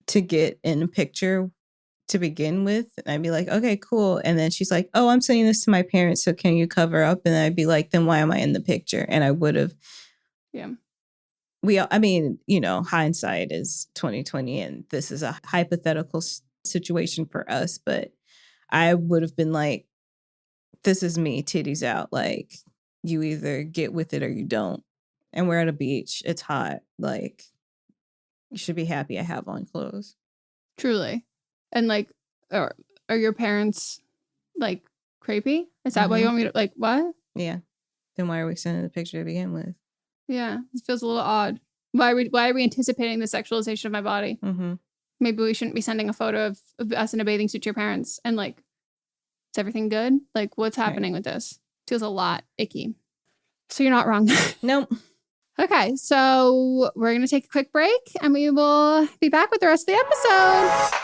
to get in a picture to begin with, I'd be like, okay, cool. And then she's like, oh, I'm sending this to my parents, so can you cover up? And I'd be like, then why am I in the picture? And I would have. Yeah. I mean, hindsight is 2020, and this is a hypothetical situation for us, but I would have been like, this is me, titties out. Like, you either get with it or you don't. And we're at a beach. It's hot. Like, you should be happy I have on clothes. Truly. And like, are your parents like creepy? Is that why you want me to, like, what? Yeah. Then why are we sending the picture to begin with? Yeah. It feels a little odd. Why are we anticipating the sexualization of my body? Mm-hmm. Maybe we shouldn't be sending a photo of us in a bathing suit to your parents. And like, is everything good? Like, what's happening with this? Feels a lot icky. So you're not wrong. Nope. Okay, so we're going to take a quick break and we will be back with the rest of the episode.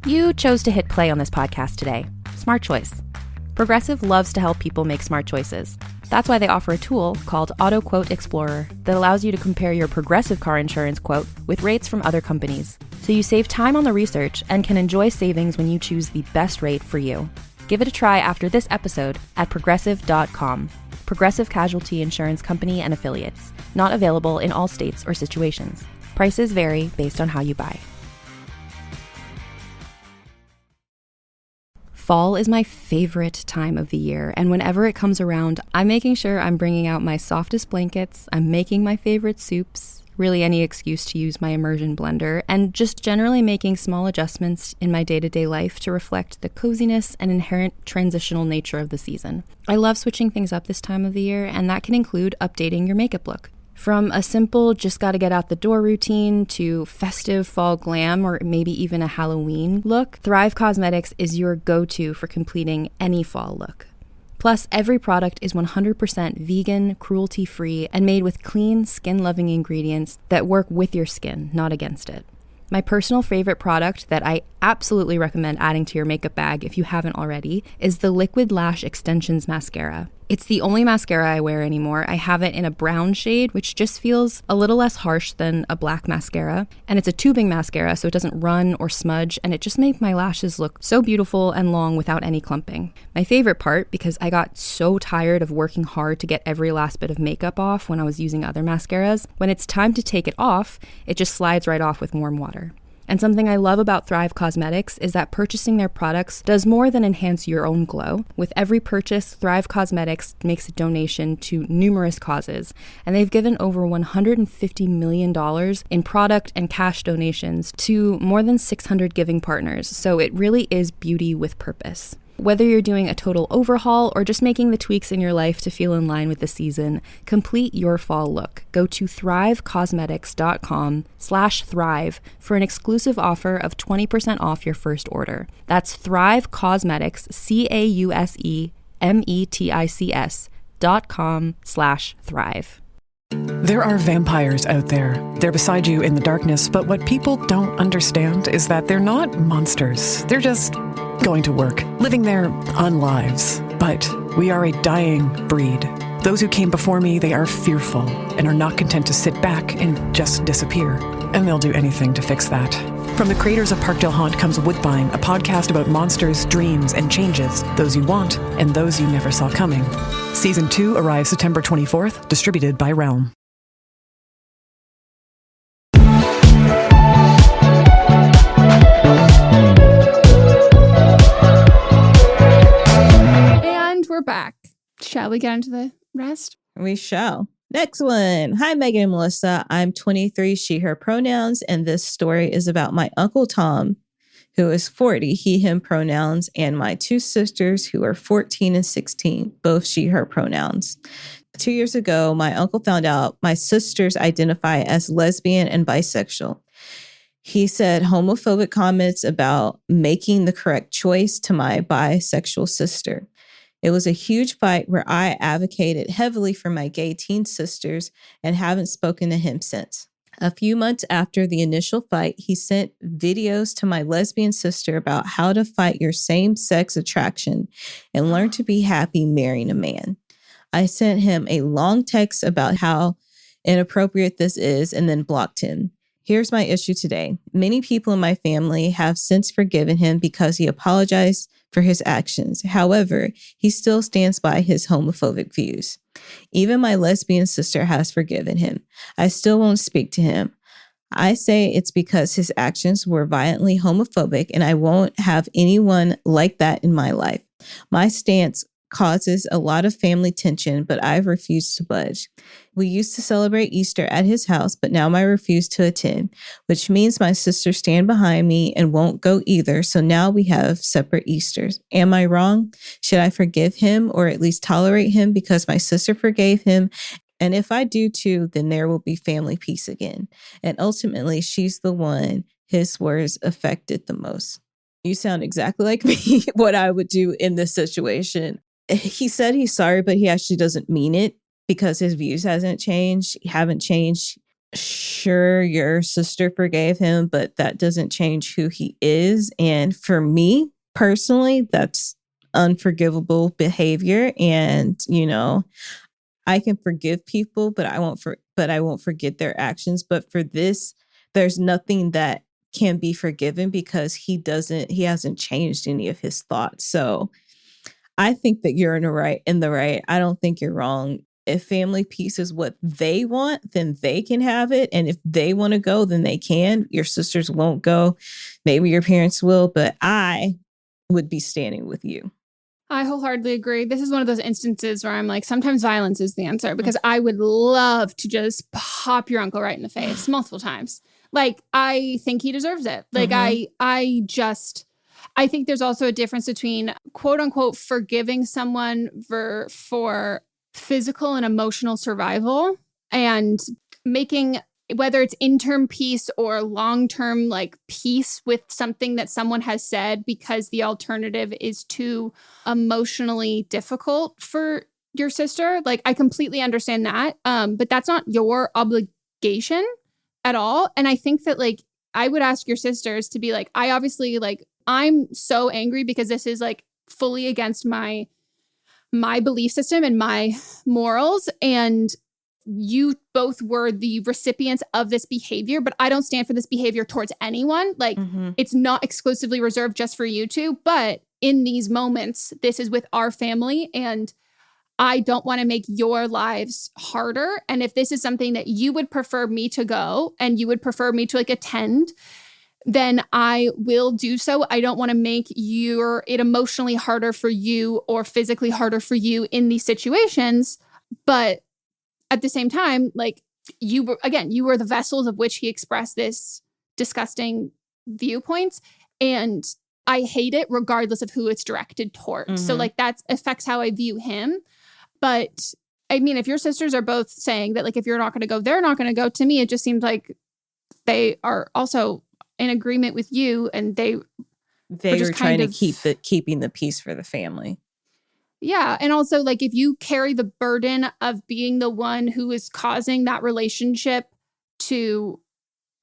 You chose to hit play on this podcast today. Smart choice. Progressive loves to help people make smart choices. That's why they offer a tool called Auto Quote Explorer that allows you to compare your Progressive car insurance quote with rates from other companies. So you save time on the research and can enjoy savings when you choose the best rate for you. Give it a try after this episode at Progressive.com. Progressive Casualty Insurance Company and Affiliates. Not available in all states or situations. Prices vary based on how you buy. Fall is my favorite time of the year, and whenever it comes around, I'm making sure I'm bringing out my softest blankets, I'm making my favorite soups, really any excuse to use my immersion blender, and just generally making small adjustments in my day-to-day life to reflect the coziness and inherent transitional nature of the season. I love switching things up this time of the year, and that can include updating your makeup look. From a simple just gotta get out the door routine to festive fall glam or maybe even a Halloween look, Thrive Cosmetics is your go-to for completing any fall look. Plus, every product is 100% vegan, cruelty-free, and made with clean, skin-loving ingredients that work with your skin, not against it. My personal favorite product that I absolutely recommend adding to your makeup bag if you haven't already is the Liquid Lash Extensions Mascara. It's the only mascara I wear anymore. I have it in a brown shade, which just feels a little less harsh than a black mascara. And it's a tubing mascara, so it doesn't run or smudge, and it just makes my lashes look so beautiful and long without any clumping. My favorite part, because I got so tired of working hard to get every last bit of makeup off when I was using other mascaras, when it's time to take it off, it just slides right off with warm water. And something I love about Thrive Causemetics is that purchasing their products does more than enhance your own glow. With every purchase, Thrive Causemetics makes a donation to numerous causes, and they've given over $150 million in product and cash donations to more than 600 giving partners, so it really is beauty with purpose. Whether you're doing a total overhaul or just making the tweaks in your life to feel in line with the season, complete your fall look. Go to thrivecosmetics.com/thrive for an exclusive offer of 20% off your first order. That's Thrive Cosmetics, CAUSEMETICS.com/thrive. There are vampires out there. They're beside you in the darkness, but what people don't understand is that they're not monsters. They're just going to work, living their unlives. But we are a dying breed. Those who came before me, they are fearful and are not content to sit back and just disappear. And they'll do anything to fix that. From the creators of Parkdale Haunt comes Woodbine, a podcast about monsters, dreams, and changes, those you want and those you never saw coming. Season 2 arrives September 24th, distributed by Realm. And we're back. Shall we get into the rest? We shall. Next one. Hi, Meghan and Melissa. I'm 23, she, her pronouns, and this story is about my Uncle Tom, who is 40, he, him pronouns, and my two sisters who are 14 and 16, both she, her pronouns. 2 years ago, my uncle found out my sisters identify as lesbian and bisexual. He said homophobic comments about making the correct choice to my bisexual sister. It was a huge fight where I advocated heavily for my gay teen sisters and haven't spoken to him since. A few months after the initial fight, he sent videos to my lesbian sister about how to fight your same-sex attraction and learn to be happy marrying a man. I sent him a long text about how inappropriate this is and then blocked him. Here's my issue today. Many people in my family have since forgiven him because he apologized for his actions. However, he still stands by his homophobic views. Even my lesbian sister has forgiven him. I still won't speak to him. I say it's because his actions were violently homophobic and I won't have anyone like that in my life. My stance causes a lot of family tension, but I've refused to budge. We used to celebrate Easter at his house, but now I refuse to attend, which means my sisters stand behind me and won't go either. So now we have separate Easters. Am I wrong? Should I forgive him or at least tolerate him because my sister forgave him? And if I do too, then there will be family peace again. And ultimately, she's the one his words affected the most. You sound exactly like me, what I would do in this situation. He said he's sorry, but he actually doesn't mean it because his views haven't changed. Sure, your sister forgave him, but that doesn't change who he is. And for me personally, that's unforgivable behavior. And, you know, I can forgive people, but I won't forget their actions. But for this, there's nothing that can be forgiven because he hasn't changed any of his thoughts. So I think that you're in the right. I don't think you're wrong. If family peace is what they want, then they can have it. And if they want to go, then they can. Your sisters won't go. Maybe your parents will, but I would be standing with you. I wholeheartedly agree. This is one of those instances where I'm like, sometimes violence is the answer because I would love to just pop your uncle right in the face multiple times. Like, I think he deserves it. Like, I think there's also a difference between quote unquote forgiving someone for physical and emotional survival and making, whether it's interim peace or long-term like peace with something that someone has said because the alternative is too emotionally difficult for your sister. Like, I completely understand that. But that's not your obligation at all. And I think that like, I would ask your sisters to be like, I'm so angry because this is like fully against my belief system and my morals. And you both were the recipients of this behavior, but I don't stand for this behavior towards anyone. Like, It's not exclusively reserved just for you two, but in these moments, this is with our family and I don't want to make your lives harder. And if this is something that you would prefer me to go and you would prefer me to like attend, then I will do so. I don't want to make it emotionally harder for you or physically harder for you in these situations. But at the same time, like you were the vessels of which he expressed this disgusting viewpoints. And I hate it regardless of who it's directed towards. So like that affects how I view him. But I mean, if your sisters are both saying that, like, if you're not going to go, they're not going to go, to me, it just seems like they are also in agreement with you, and they were trying to keeping the peace for the family. Yeah. And also, like, if you carry the burden of being the one who is causing that relationship to,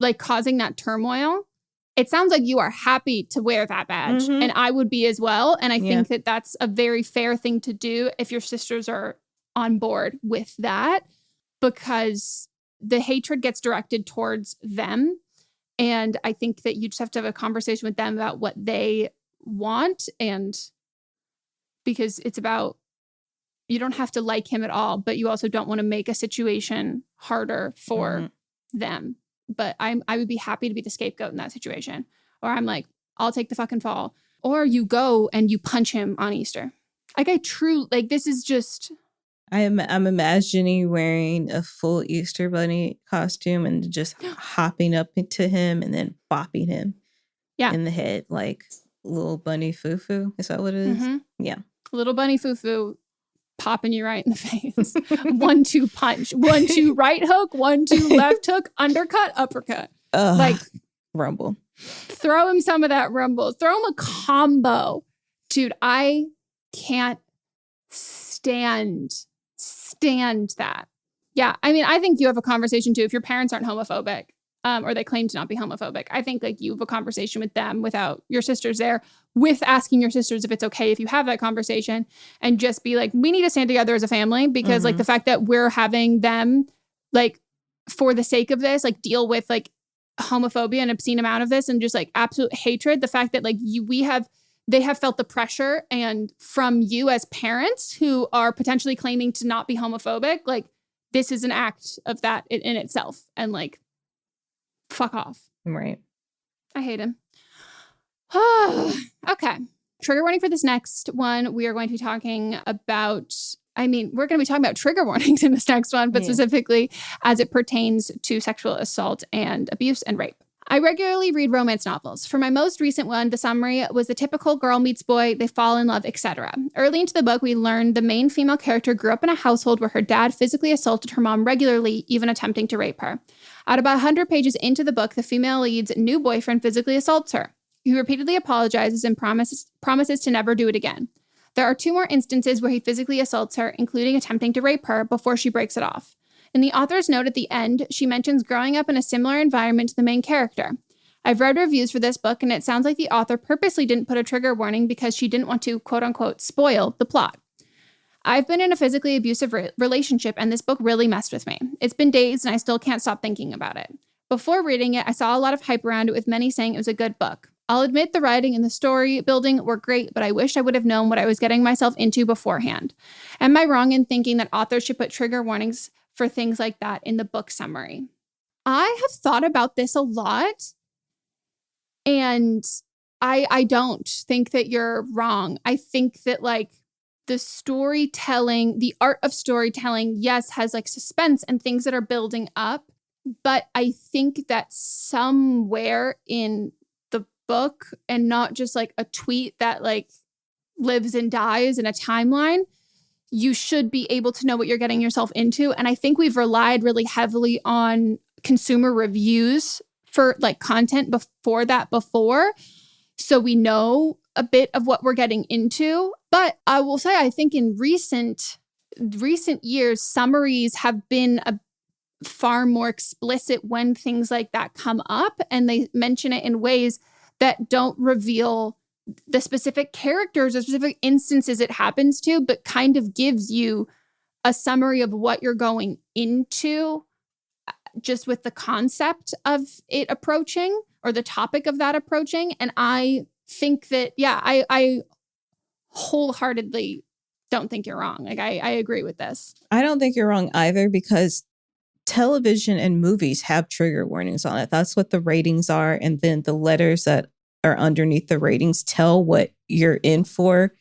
like, causing that turmoil, it sounds like you are happy to wear that badge. And I would be as well. And I think that that's a very fair thing to do if your sisters are on board with that, because the hatred gets directed towards them. And I think that you just have to have a conversation with them about what they want. And because it's about, you don't have to like him at all, but you also don't want to make a situation harder for them. But I would be happy to be the scapegoat in that situation. Or I'm like, I'll take the fucking fall. Or you go and you punch him on Easter. Like, this is just... I'm imagining you wearing a full Easter bunny costume and just hopping up into him and then bopping him in the head like little bunny foo-foo. Is that what it is? Yeah. Little bunny foo-foo Popping you right in the face. 1-2 punch. 1-2 right hook. 1-2 left hook. Undercut. Uppercut. Like rumble. Throw him some of that rumble. Throw him a combo. Dude, I can't stand that. Yeah, I mean, I think you have a conversation too. If your parents aren't homophobic, or they claim to not be homophobic, I think like you have a conversation with them without your sisters there, with asking your sisters if it's okay if you have that conversation, and just be like, we need to stand together as a family, because like the fact that we're having them, like, for the sake of this, like, deal with like homophobia and obscene amount of this and just like absolute hatred, the fact that like they have felt the pressure, and from you as parents who are potentially claiming to not be homophobic, like, this is an act of that in itself. And like, fuck off. Right. I hate him. Okay. Trigger warning for this next one. We are going to be talking about, we're going to be talking about trigger warnings in this next one, but specifically as it pertains to sexual assault and abuse and rape. I regularly read romance novels. For my most recent one, the summary was the typical girl meets boy, they fall in love, etc. Early into the book, we learned the main female character grew up in a household where her dad physically assaulted her mom regularly, even attempting to rape her. At about 100 pages into the book, the female lead's new boyfriend physically assaults her. He repeatedly apologizes and promises to never do it again. There are 2 more instances where he physically assaults her, including attempting to rape her, before she breaks it off. In the author's note at the end, she mentions growing up in a similar environment to the main character. I've read reviews for this book, and it sounds like the author purposely didn't put a trigger warning because she didn't want to, quote-unquote, spoil the plot. I've been in a physically abusive relationship, and this book really messed with me. It's been days, and I still can't stop thinking about it. Before reading it, I saw a lot of hype around it, with many saying it was a good book. I'll admit the writing and the story building were great, but I wish I would have known what I was getting myself into beforehand. Am I wrong in thinking that authors should put trigger warnings for things like that in the book summary? I have thought about this a lot, and I don't think that you're wrong. I think that like the storytelling, the art of storytelling, yes, has like suspense and things that are building up, but I think that somewhere in the book, and not just like a tweet that like lives and dies in a timeline, you should be able to know what you're getting yourself into. And I think we've relied really heavily on consumer reviews for like content before. So we know a bit of what we're getting into. But I will say, I think in recent years, summaries have been far more explicit when things like that come up. And they mention it in ways that don't reveal the specific characters or specific instances it happens to, but kind of gives you a summary of what you're going into just with the concept of it approaching, or the topic of that approaching. And I think that, I wholeheartedly don't think you're wrong. Like, I agree with this. I don't think you're wrong either, because television and movies have trigger warnings on it. That's what the ratings are. And then the letters that are underneath the ratings tell what you're in for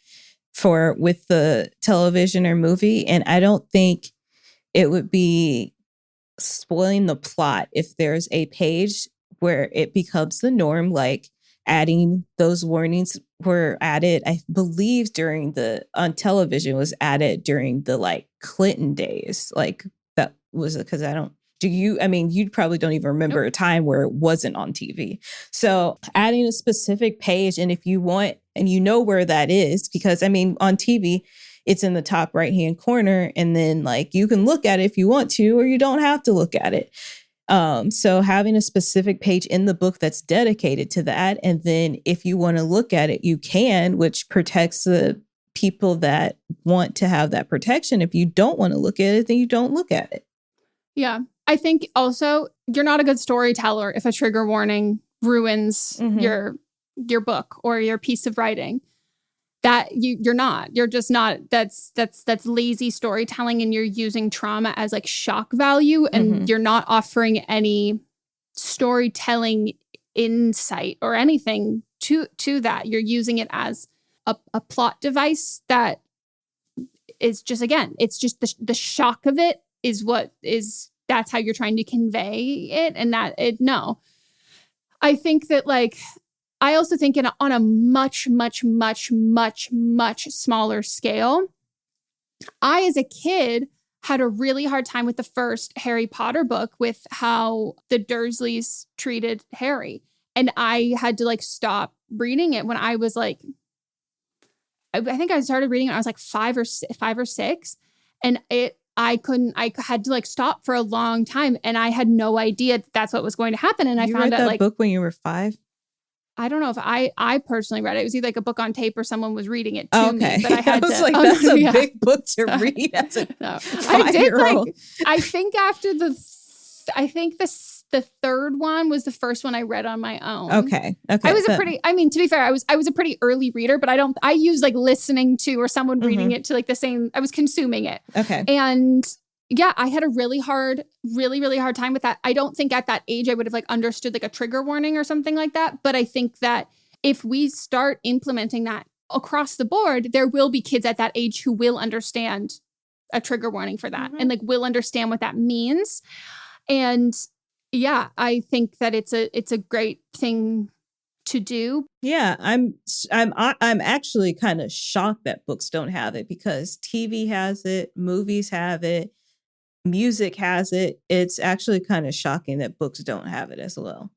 with the television or movie. And I don't think it would be spoiling the plot if there's a page where it becomes the norm, like adding those warnings were added, I believe on television was added during the like Clinton days. Like that was because you probably don't even remember a time where it wasn't on TV. So adding a specific page, and if you want, and you know where that is, because on TV, it's in the top right-hand corner, and then like you can look at it if you want to, or you don't have to look at it. So having a specific page in the book that's dedicated to that, and then if you want to look at it, you can, which protects the people that want to have that protection. If you don't want to look at it, then you don't look at it. Yeah. I think also you're not a good storyteller if a trigger warning ruins your book or your piece of writing. That you're just not, that's lazy storytelling, and you're using trauma as like shock value, and you're not offering any storytelling insight or anything to that. You're using it as a plot device that is just, again, it's just the shock of it is that's how you're trying to convey it. And I think that like, I also think on a much, much, much, much, much smaller scale, I, as a kid, had a really hard time with the first Harry Potter book with how the Dursleys treated Harry. And I had to like stop reading it when I was like, I think I started reading it when I was like 5 or 6. And I had to like stop for a long time. And I had no idea that's what was going to happen. And I found out, that like, book when you were 5? I don't know if I personally read it. It was either like a book on tape or someone was reading it to me. But I had was like, that's a big book to read as a 5-year-old. I think after the third one was the first one I read on my own. Okay. I was to be fair, I was a pretty early reader, but I use like listening to or someone reading it to like the same, I was consuming it. Okay. And yeah, I had a really hard time with that. I don't think at that age I would have like understood like a trigger warning or something like that. But I think that if we start implementing that across the board, there will be kids at that age who will understand a trigger warning for that and like will understand what that means. And yeah, I think that it's a great thing to do. Yeah, I'm actually kind of shocked that books don't have it, because TV has it, movies have it, music has it. It's actually kind of shocking that books don't have it as well.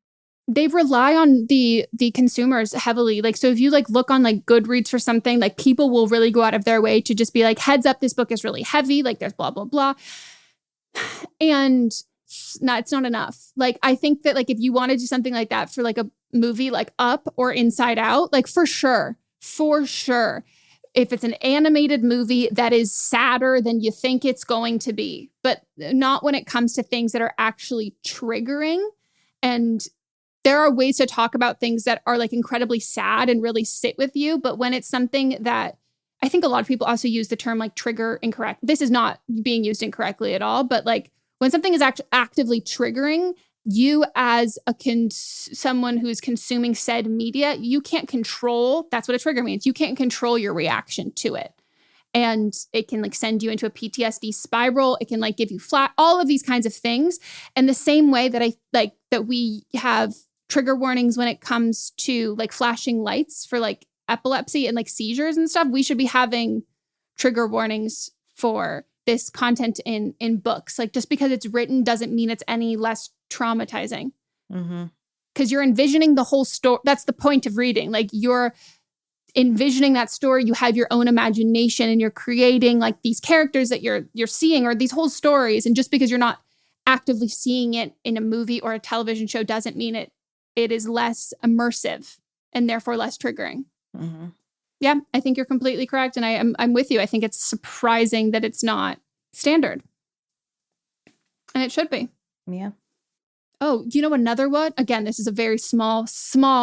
They rely on the consumers heavily. Like, so if you like look on like Goodreads for something, like people will really go out of their way to just be like, heads up, this book is really heavy. Like there's blah, blah, blah. And it's not enough. Like, I think that like, if you want to do something like that for like a movie, like Up or Inside Out, like for sure. If it's an animated movie that is sadder than you think it's going to be, but not when it comes to things that are actually triggering. And there are ways to talk about things that are like incredibly sad and really sit with you. But when it's something that, I think a lot of people also use the term like trigger incorrect. This is not being used incorrectly at all. But like when something is actively triggering, you as someone who is consuming said media, you can't control, that's what a trigger means. You can't control your reaction to it. And it can like send you into a PTSD spiral. It can like give you all of these kinds of things. And the same way that that we have trigger warnings when it comes to like flashing lights for like epilepsy and like seizures and stuff, we should be having trigger warnings for this content in books. Like just because it's written doesn't mean it's any less traumatizing. Because you're envisioning the whole story. That's the point of reading. Like you're envisioning that story. You have your own imagination and you're creating like these characters that you're seeing, or these whole stories. And just because you're not actively seeing it in a movie or a television show doesn't mean it is less immersive and therefore less triggering. Yeah, I think you're completely correct. And I'm with you. I think it's surprising that it's not standard. And it should be. Yeah. Oh, you know another one? Again, this is a very small,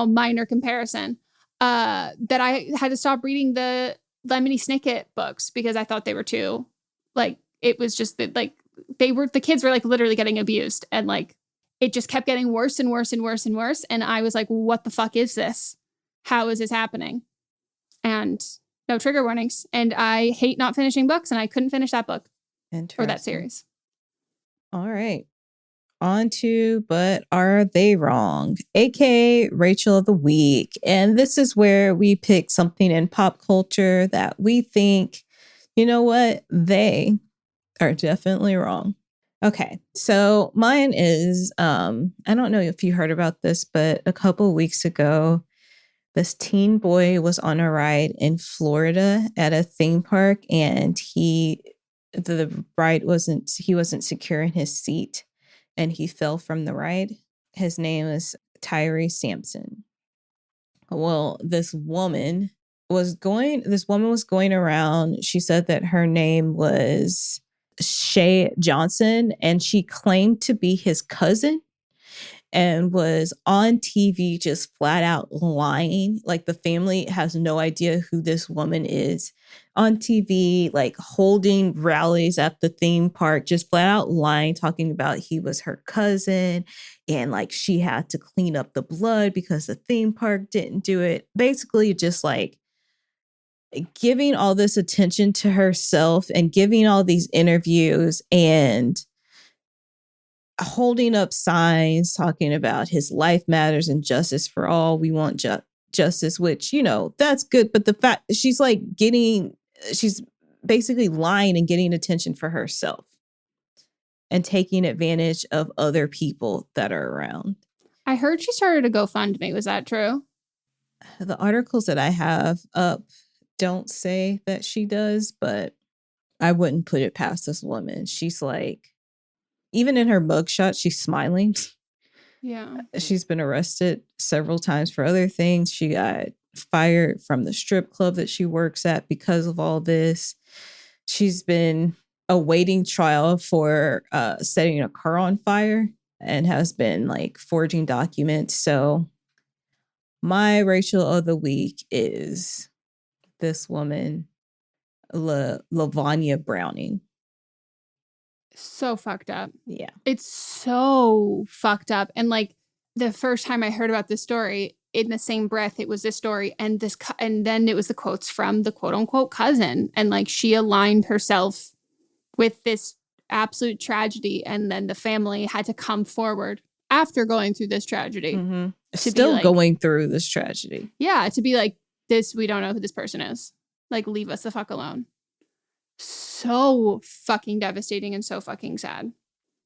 minor comparison. That I had to stop reading the Lemony Snicket books because I thought they were too, like, it was just that, like, the kids were like literally getting abused, and like it just kept getting worse and worse and worse and worse. And I was like, what the fuck is this? How is this happening? And no trigger warnings. And I hate not finishing books, and I couldn't finish that book or that series. All right. On to But Are They Wrong? aka Rachel of the Week. And this is where we pick something in pop culture that we think, you know what, they are definitely wrong. Okay, so mine is, I don't know if you heard about this, but a couple of weeks ago, this teen boy was on a ride in Florida at a theme park, and the ride wasn't secure in his seat, and he fell from the ride. His name is Tyree Sampson. Well, this woman was going around. She said that her name was Shay Johnson, and she claimed to be his cousin, and was on TV just flat out lying. Like, the family has no idea who this woman is. On TV, like holding rallies at the theme park, just flat out lying, talking about he was her cousin, and like she had to clean up the blood because the theme park didn't do it. Basically, just like giving all this attention to herself and giving all these interviews and holding up signs talking about his life matters and justice for all. We want justice, which, you know, that's good. But the fact she's basically lying and getting attention for herself and taking advantage of other people that are around. I heard she started a GoFundMe. Was that true? The articles that I have up don't say that she does, but I wouldn't put it past this woman. She's like, even in her mugshot, she's smiling. Yeah. She's been arrested several times for other things. She got fired from the strip club that she works at because of all this. She's been awaiting trial for setting a car on fire and has been like forging documents. So my Rachel of the Week is this woman, Lavonia Browning. So fucked up. Yeah. It's so fucked up. And like the first time I heard about this story, in the same breath, it was this story and then it was the quotes from the quote unquote cousin. And like she aligned herself with this absolute tragedy. And then the family had to come forward after going through this tragedy. Mm-hmm. Still going through this tragedy. Yeah. To be like, we don't know who this person is. Like, leave us the fuck alone. So fucking devastating and so fucking sad.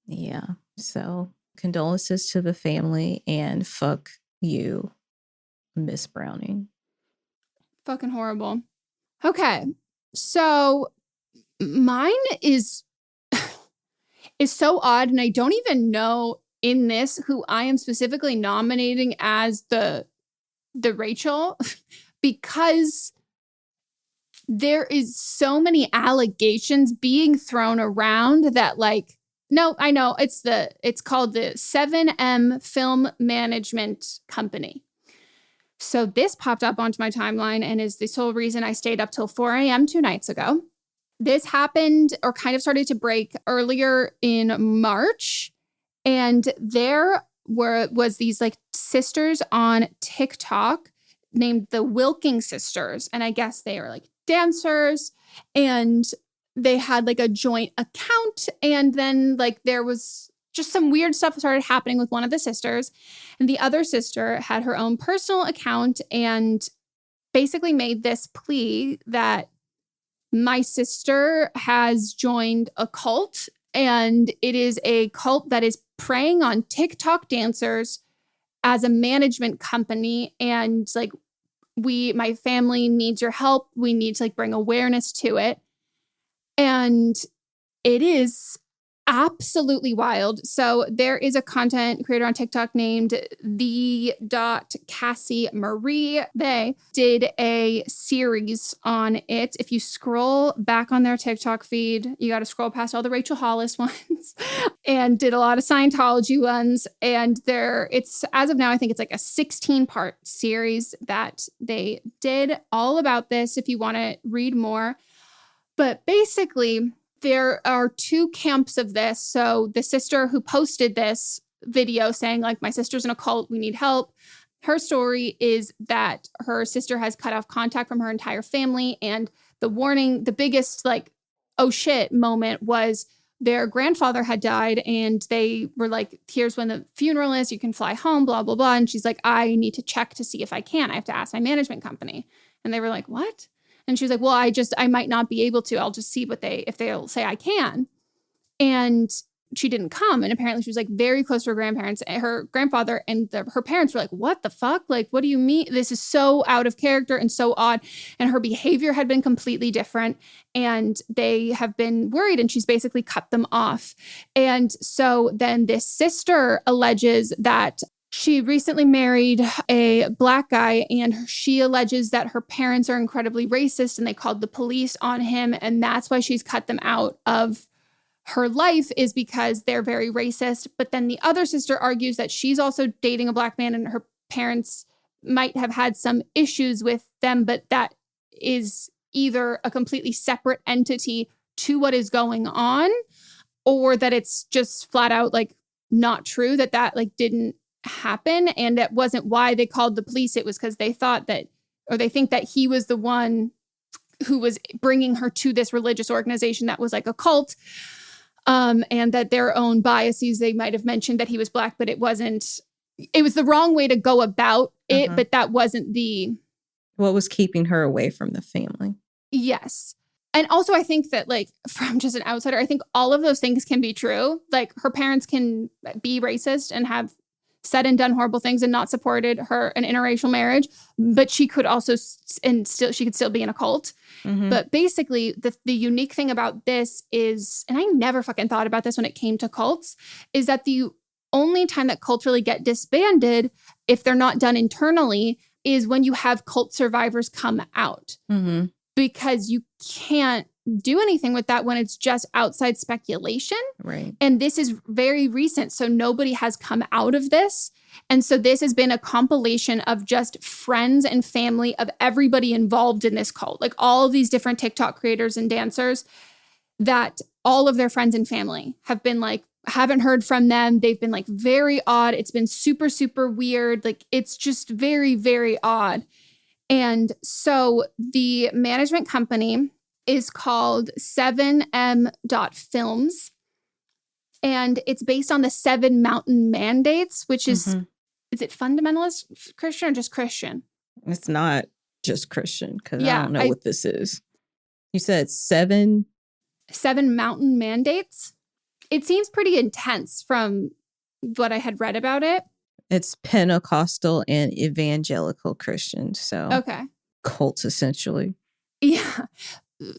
Yeah. So condolences to the family, and fuck you, Miss Browning. Fucking horrible. Okay. So mine is so odd, and I don't even know in this who I am specifically nominating as the Rachel because there is so many allegations being thrown around that like, no, I know it's called the 7M Film Management Company. So this popped up onto my timeline and is the sole reason I stayed up till 4 a.m. 2 nights ago. This happened or kind of started to break earlier in March. And there was these like sisters on TikTok named the Wilking Sisters. And I guess they are like dancers, and they had like a joint account. And then like there was just some weird stuff started happening with one of the sisters, and the other sister had her own personal account and basically made this plea that my sister has joined a cult, and it is a cult that is preying on TikTok dancers as a management company. And like, my family needs your help. We need to like bring awareness to it. And it is absolutely wild. So there is a content creator on TikTok named the.Cassie Marie. They did a series on it. If you scroll back on their TikTok feed, you got to scroll past all the Rachel Hollis ones and did a lot of Scientology ones. And it's, as of now, I think it's like a 16-part series that they did all about this if you want to read more. But basically, there are two camps of this. So the sister who posted this video saying like, my sister's in a cult, we need help. Her story is that her sister has cut off contact from her entire family. And the warning, the biggest like, oh shit moment was their grandfather had died and they were like, here's when the funeral is, you can fly home, blah, blah, blah. And she's like, I need to check to see if I can. I have to ask my management company. And they were like, what? And she was like, well, I might not be able to. I'll just see if they'll say I can. And she didn't come. And apparently she was like very close to her grandparents, her grandfather, and her parents were like, what the fuck? Like, what do you mean? This is so out of character and so odd. And her behavior had been completely different. And they have been worried, and she's basically cut them off. And so then this sister alleges that she recently married a Black guy, and she alleges that her parents are incredibly racist and they called the police on him. And that's why she's cut them out of her life, is because they're very racist. But then the other sister argues that she's also dating a Black man and her parents might have had some issues with them, but that is either a completely separate entity to what is going on, or that it's just flat out like not true, that like didn't happen. And that wasn't why they called the police. It was because they thought that, or they think that he was the one who was bringing her to this religious organization that was like a cult. And that their own biases, they might have mentioned that he was Black, but it was the wrong way to go about it, but that wasn't what was keeping her away from the family. Yes. And also I think that like, from just an outsider, I think all of those things can be true. Like her parents can be racist and have said and done horrible things and not supported an interracial marriage, but she could also, she could still be in a cult. Mm-hmm. But basically the unique thing about this is, and I never fucking thought about this when it came to cults, is that the only time that cults really get disbanded, if they're not done internally, is when you have cult survivors come out. Mm-hmm. Because you can't do anything with that when it's just outside speculation. Right. And this is very recent. So nobody has come out of this. And so this has been a compilation of just friends and family of everybody involved in this cult. Like all of these different TikTok creators and dancers, that all of their friends and family have been like, haven't heard from them. They've been like very odd. It's been super, super weird. Like it's just very, very odd. And so the management company is called 7M.Films. And it's based on the 7 Mountain Mandates, which is, is it fundamentalist Christian or just Christian? It's not just Christian, because I don't know what this is. You said 7 Mountain Mandates. It seems pretty intense from what I had read about it. It's Pentecostal and evangelical Christians. So okay. Cults, essentially. Yeah.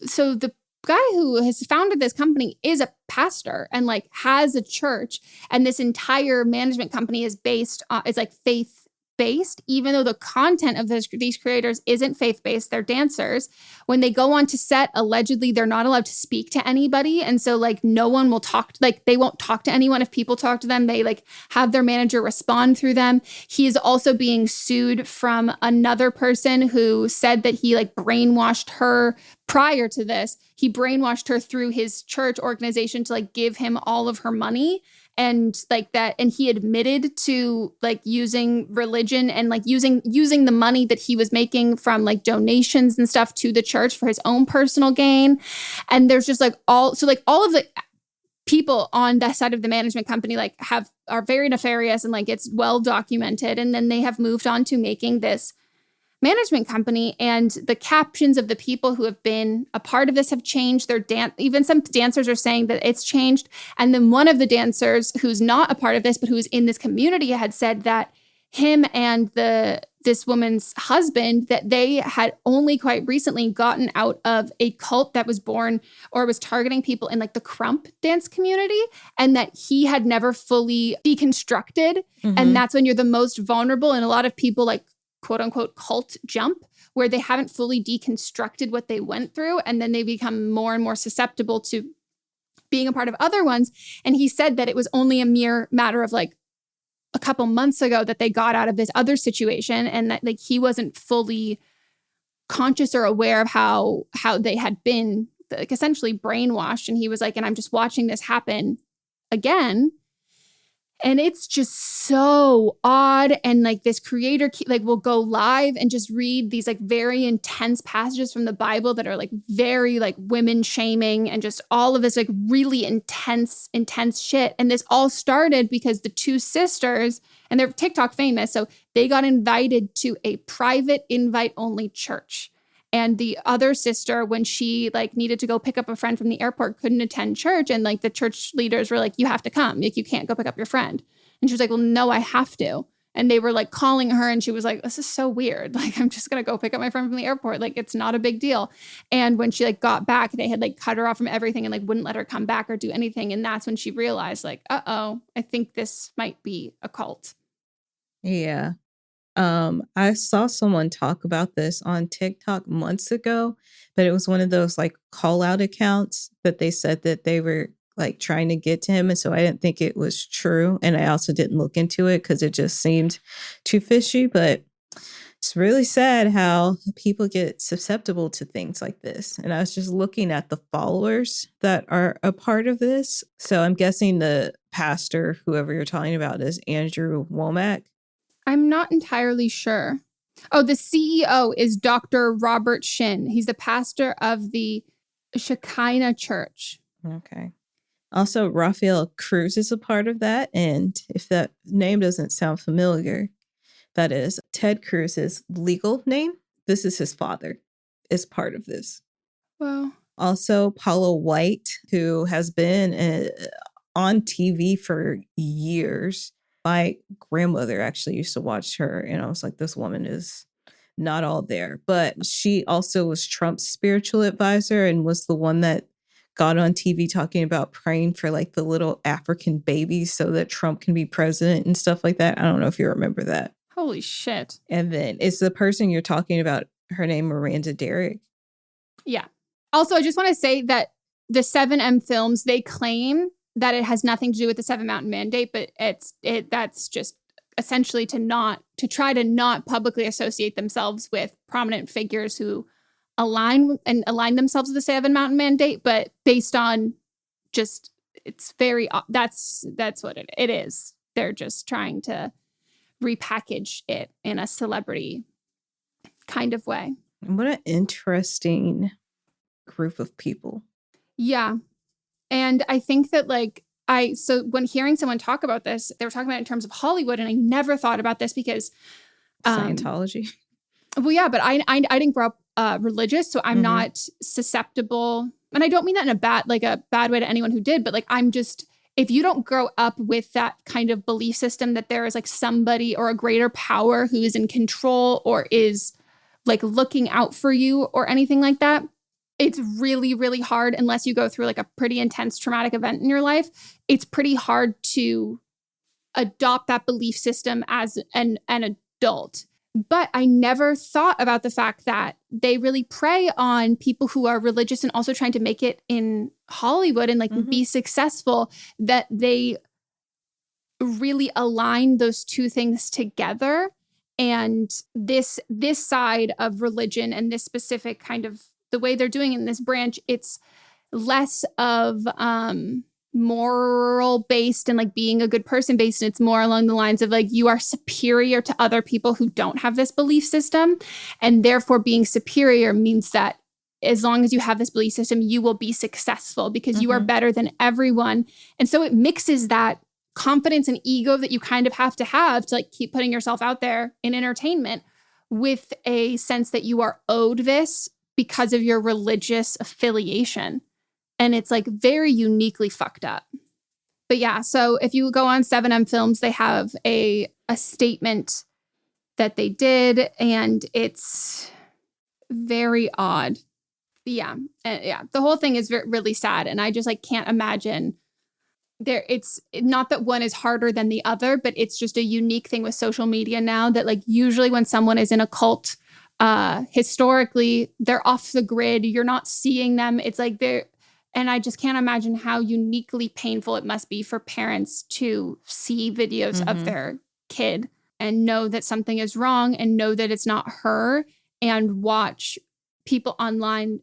So the guy who has founded this company is a pastor and like has a church. And this entire management company is based on, is like faith-based, even though the content of these creators isn't faith-based. They're dancers. When they go on to set, allegedly, they're not allowed to speak to anybody. And so like no one will they won't talk to anyone. If people talk to them, they like have their manager respond through them. He is also being sued from another person who said that he like brainwashed her prior to this. He brainwashed her through his church organization to like give him all of her money. And like that, and he admitted to like using religion and like using the money that he was making from like donations and stuff to the church for his own personal gain. And there's just like all of the people on that side of the management company like are very nefarious and like it's well documented. And then they have moved on to making this management company, and the captions of the people who have been a part of this have changed. Even some dancers are saying that it's changed. And then one of the dancers who's not a part of this, but who's in this community, had said that him and this woman's husband, that they had only quite recently gotten out of a cult that was born or was targeting people in like the krump dance community, and that he had never fully deconstructed. Mm-hmm. And that's when you're the most vulnerable. And a lot of people like quote unquote cult jump, where they haven't fully deconstructed what they went through. And then they become more and more susceptible to being a part of other ones. And he said that it was only a mere matter of like a couple months ago that they got out of this other situation, and that like he wasn't fully conscious or aware of how they had been like essentially brainwashed. And he was like, and I'm just watching this happen again. And it's just so odd. And like this creator like will go live and just read these like very intense passages from the Bible that are like very like women shaming and just all of this like really intense shit. And this all started because the two sisters, and they're TikTok famous, so they got invited to a private invite only church. And the other sister, when she like needed to go pick up a friend from the airport, couldn't attend church. And like the church leaders were like, you have to come. Like, you can't go pick up your friend. And she was like, well, no, I have to. And they were like calling her. And she was like, this is so weird. Like, I'm just going to go pick up my friend from the airport. Like, it's not a big deal. And when she like got back, they had like cut her off from everything and like wouldn't let her come back or do anything. And that's when she realized like, uh-oh, I think this might be a cult. Yeah. I saw someone talk about this on TikTok months ago, but it was one of those like call out accounts that they said that they were like trying to get to him. And so I didn't think it was true. And I also didn't look into it because it just seemed too fishy. But it's really sad how people get susceptible to things like this. And I was just looking at the followers that are a part of this. So I'm guessing the pastor, whoever you're talking about, is Andrew Womack. I'm not entirely sure. Oh, the CEO is Dr. Robert Shin. He's the pastor of the Shekinah Church. Okay. Also, Rafael Cruz is a part of that. And if that name doesn't sound familiar, that is Ted Cruz's legal name. This is his father, is part of this. Wow. Also, Paula White, who has been on TV for years. My grandmother actually used to watch her, and I was like, this woman is not all there. But she also was Trump's spiritual advisor and was the one that got on TV talking about praying for like the little African babies so that Trump can be president and stuff like that. I don't know if you remember that. Holy shit. And then it's the person you're talking about, her name Miranda Derrick. Yeah. Also, I just want to say that the 7M films, they claim that it has nothing to do with the Seven Mountain Mandate, but that's just essentially to try to not publicly associate themselves with prominent figures who align themselves with the Seven Mountain Mandate, but based on just, it's very, that's what it is. They're just trying to repackage it in a celebrity kind of way. What an interesting group of people. Yeah. And I think that so when hearing someone talk about this, they were talking about it in terms of Hollywood, and I never thought about this because Scientology. Well, yeah, but I didn't grow up religious, so I'm not susceptible. And I don't mean that in a bad way to anyone who did, but like, I'm just, if you don't grow up with that kind of belief system that there is like somebody or a greater power who is in control or is like looking out for you or anything like that, it's really, really hard unless you go through like a pretty intense traumatic event in your life. It's pretty hard to adopt that belief system as an adult. But I never thought about the fact that they really prey on people who are religious and also trying to make it in Hollywood and like be successful, that they really align those two things together. And this side of religion and this specific kind of the way they're doing it in this branch, it's less of moral based and like being a good person based. And it's more along the lines of like, you are superior to other people who don't have this belief system. And therefore being superior means that as long as you have this belief system, you will be successful because you are better than everyone. And so it mixes that confidence and ego that you kind of have to like keep putting yourself out there in entertainment with a sense that you are owed this because of your religious affiliation. And it's like very uniquely fucked up. But yeah, so if you go on 7M Films, they have a statement that they did, and it's very odd. Yeah. The whole thing is really sad. And I just like can't imagine it's not that one is harder than the other, but it's just a unique thing with social media now that like usually when someone is in a cult, historically they're off the grid. You're not seeing them. It's like and I just can't imagine how uniquely painful it must be for parents to see videos of their kid and know that something is wrong and know that it's not her, and watch people online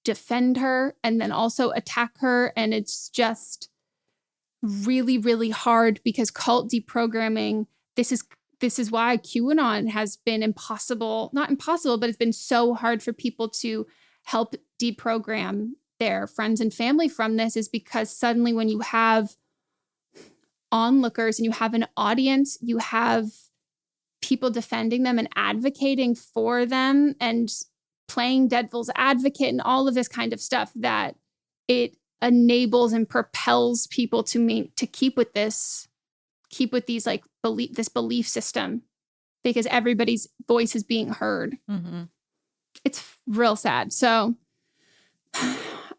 defend her and then also attack her. And it's just really, really hard because cult deprogramming, this is why QAnon has been not impossible, but it's been so hard for people to help deprogram their friends and family from this, is because suddenly when you have onlookers and you have an audience, you have people defending them and advocating for them and playing devil's advocate and all of this kind of stuff, that it enables and propels people to keep with these like this belief system, because everybody's voice is being heard. Mm-hmm. It's real sad. So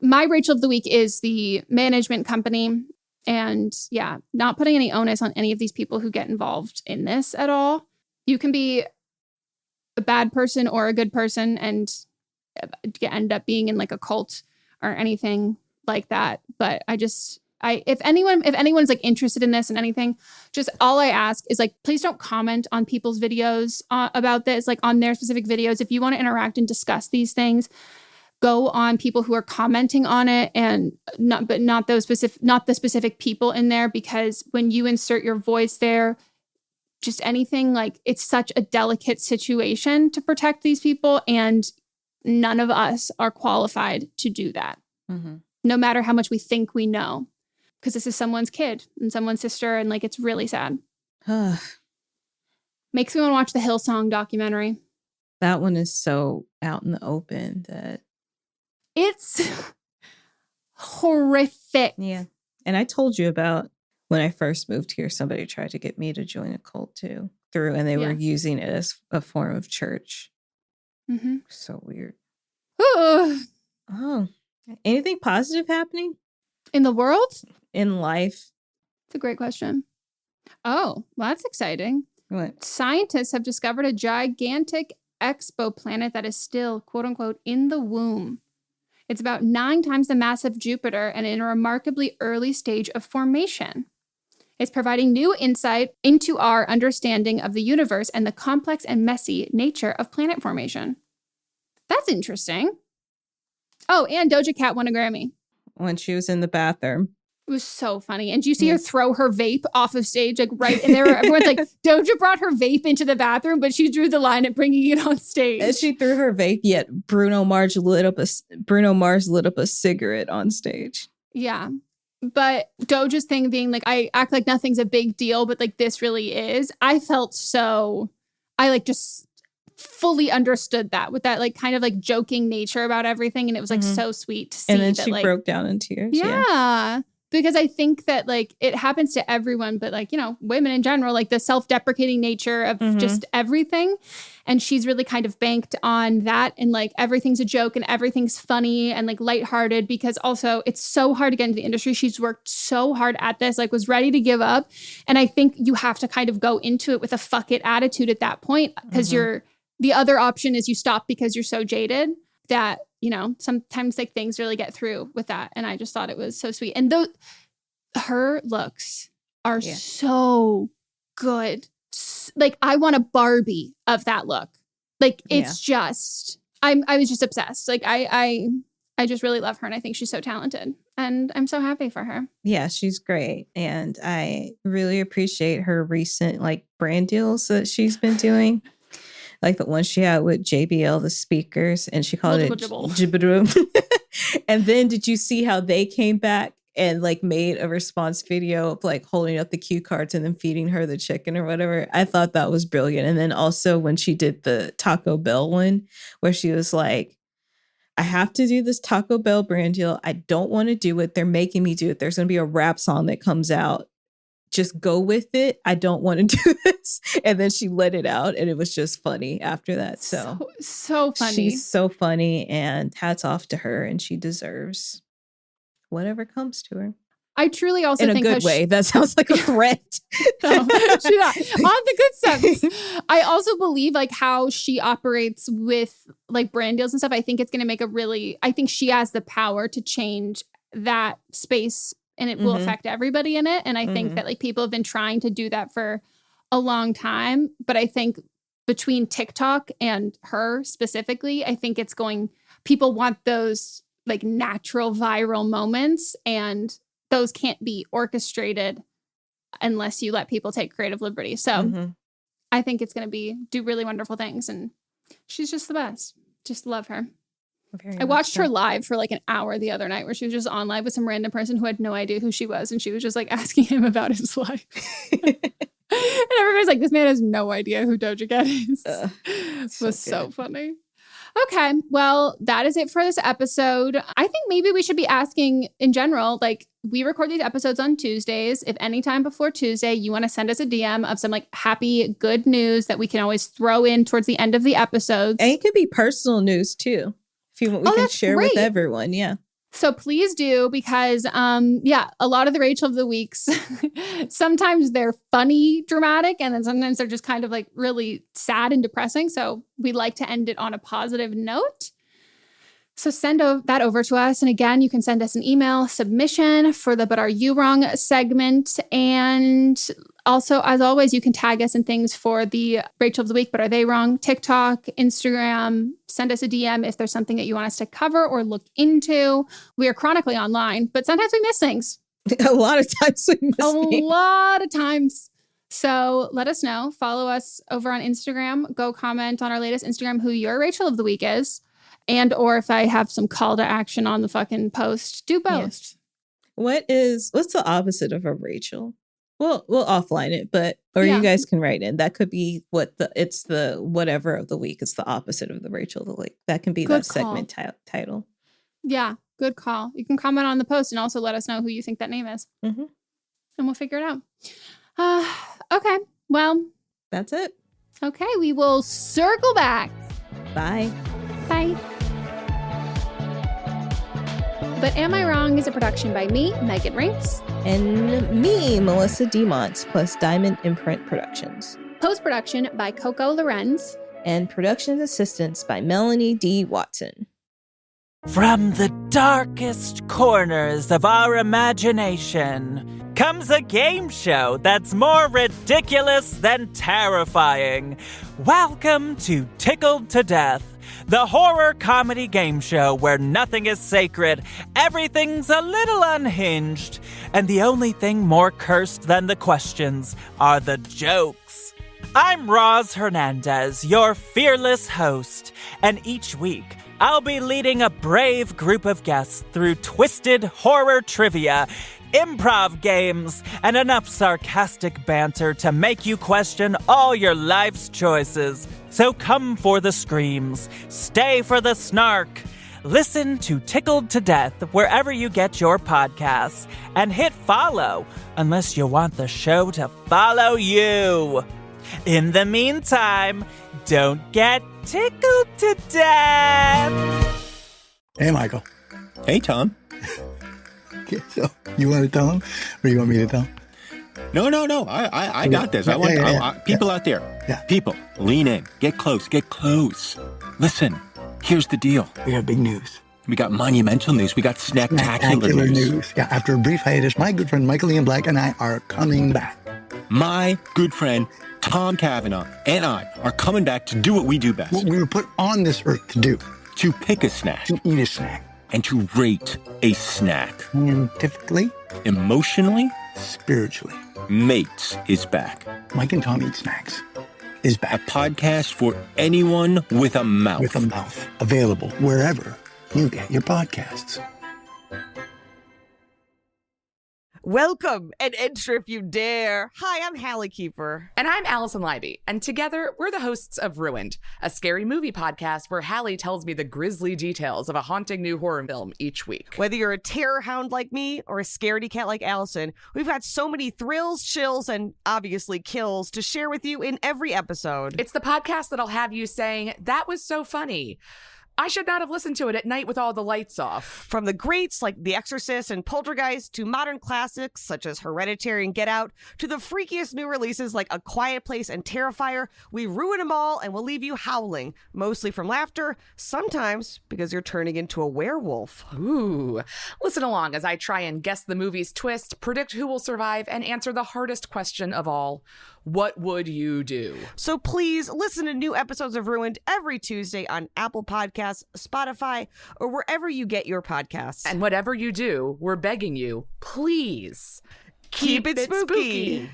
my Rachel of the week is the management company. And yeah, not putting any onus on any of these people who get involved in this at all. You can be a bad person or a good person and end up being in like a cult or anything like that. But if anyone's like interested in this and anything, just all I ask is like, please don't comment on people's videos about this, like on their specific videos. If you want to interact and discuss these things, go on people who are commenting on it, and not the specific people in there, because when you insert your voice there, just anything, like, it's such a delicate situation to protect these people, and none of us are qualified to do that. Mm-hmm. No matter how much we think we know, because this is someone's kid and someone's sister, and like, it's really sad. Makes me want to watch the Hillsong documentary. That one is so out in the open that it's horrific. Yeah. And I told you about when I first moved here, somebody tried to get me to join a cult too, and they were using it as a form of church. Mm-hmm. So weird. Oh, anything positive happening in the world? In life? It's a great question. Oh, well, that's exciting. What? Scientists have discovered a gigantic exoplanet that is still, quote unquote, in the womb. It's about 9 times the mass of Jupiter and in a remarkably early stage of formation. It's providing new insight into our understanding of the universe and the complex and messy nature of planet formation. That's interesting. Oh, and Doja Cat won a Grammy. When she was in the bathroom. It was so funny. And do you see her throw her vape off of stage? Like right in there, everyone's like, Doja brought her vape into the bathroom, but she drew the line at bringing it on stage. And she threw her vape, yet Bruno Mars lit up a cigarette on stage. Yeah. But Doja's thing being like, I act like nothing's a big deal, but like this really is. I like just fully understood that, with that like kind of like joking nature about everything. And it was like so sweet to see. And then that, she like, broke down in tears. Yeah. Because I think that like it happens to everyone, but like, you know, women in general, like the self-deprecating nature of just everything. And she's really kind of banked on that. And like everything's a joke and everything's funny and like lighthearted, because also it's so hard to get into the industry. She's worked so hard at this, like was ready to give up. And I think you have to kind of go into it with a fuck it attitude at that point, because the other option is you stop because you're so jaded that, you know, sometimes like things really get through with that. And I just thought it was so sweet. And her looks are so good. Like I want a Barbie of that look. Like it's just, I was just obsessed. Like I just really love her. And I think she's so talented, and I'm so happy for her. Yeah, she's great. And I really appreciate her recent like brand deals that she's been doing. Like the one she had with JBL, the speakers, and she called it Jibberum. And then did you see how they came back and like made a response video of like holding up the cue cards and then feeding her the chicken or whatever? I thought that was brilliant. And then also when she did the Taco Bell one, where she was like, I have to do this Taco Bell brand deal. I don't want to do it. They're making me do it. There's going to be a rap song that comes out. Just go with it. I don't want to do this. And then she let it out, and it was just funny after that. So funny. She's so funny, and hats off to her, and she deserves whatever comes to her. I truly also think in a good way. That sounds like a threat. No, on the good sense. I also believe like how she operates with like brand deals and stuff. I think it's going to make I think she has the power to change that space, and it will affect everybody in it. And I think that like people have been trying to do that for a long time. But I think between TikTok and her specifically, I think people want those like natural viral moments, and those can't be orchestrated unless you let people take creative liberty. So I think it's going to do really wonderful things, and she's just the best. Just love her. I watched her live for like an hour the other night, where she was just on live with some random person who had no idea who she was, and she was just like asking him about his life. And everybody's like, this man has no idea who Doja Cat is. It was so funny. Okay, well, that is it for this episode. I think maybe we should be asking in general, like, we record these episodes on Tuesdays. If anytime before Tuesday you want to send us a DM of some like happy, good news that we can always throw in towards the end of the episodes. And it could be personal news too. If you want, we can share with everyone. Yeah. So please do, because, a lot of the Rachel of the Weeks, sometimes they're funny, dramatic, and then sometimes they're just kind of like really sad and depressing. So we like to end it on a positive note. So send that over to us. And again, you can send us an email submission for the But Are You Wrong segment. And also, as always, you can tag us in things for the Rachel of the Week, But Are They Wrong? TikTok, Instagram. Send us a DM if there's something that you want us to cover or look into. We are chronically online, but sometimes we miss things. A lot of times we miss things. A lot of times. So let us know. Follow us over on Instagram. Go comment on our latest Instagram who your Rachel of the Week is. And or if I have some call to action on the fucking post, do both. Yeah. What's the opposite of a Rachel? We'll offline it, you guys can write in. That could be it's the whatever of the week. It's the opposite of the Rachel of the week. That can be good that segment title. Yeah, good call. You can comment on the post and also let us know who you think that name is. And we'll figure it out. Okay, well. That's it. Okay, we will circle back. Bye. Bye. But Am I Wrong is a production by me, Megan Rinks. And me, Melissa DeMonts, plus Diamond Imprint Productions. Post-production by Coco Lorenz. And production assistance by Melanie D. Watson. From the darkest corners of our imagination comes a game show that's more ridiculous than terrifying. Welcome to Tickled to Death, the horror comedy game show where nothing is sacred, everything's a little unhinged, and the only thing more cursed than the questions are the jokes. I'm Roz Hernandez, your fearless host, and each week I'll be leading a brave group of guests through twisted horror trivia, improv games, and enough sarcastic banter to make you question all your life's choices. So come for the screams, stay for the snark. Listen to Tickled to Death wherever you get your podcasts, and hit follow unless you want the show to follow you. In the meantime, don't get tickled to death. Hey, Michael. Hey, Tom. Okay, so you want to tell him, or you want me to tell him? No. I got this. People out there. Yeah. People, lean in. Get close. Listen, here's the deal. We got big news. We got monumental news. We got snacktacular news. Yeah, after a brief hiatus, my good friend Michael Ian Black and I are coming back. My good friend Tom Cavanaugh and I are coming back to do what we do best. What we were put on this earth to do. To pick a snack. To eat a snack. And to rate a snack. Scientifically. Emotionally. Spiritually. Mates is back. Mike and Tom Eat Snacks is back. A podcast for anyone with a mouth. With a mouth. Available wherever you get your podcasts. Welcome and enter if you dare. Hi, I'm Hallie Keeper. And I'm Allison Leiby. And together, we're the hosts of Ruined, a scary movie podcast where Hallie tells me the grisly details of a haunting new horror film each week. Whether you're a terror hound like me or a scaredy cat like Allison, we've got so many thrills, chills, and obviously kills to share with you in every episode. It's the podcast that'll have you saying, that was so funny. I should not have listened to it at night with all the lights off. From the greats like The Exorcist and Poltergeist to modern classics such as Hereditary and Get Out to the freakiest new releases like A Quiet Place and Terrifier, we ruin them all and we'll leave you howling, mostly from laughter, sometimes because you're turning into a werewolf. Ooh. Listen along as I try and guess the movie's twist, predict who will survive, and answer the hardest question of all. What would you do? So please listen to new episodes of Ruined every Tuesday on Apple Podcasts, Podcasts, Spotify, or wherever you get your podcasts. And whatever you do, we're begging you, please keep it spooky.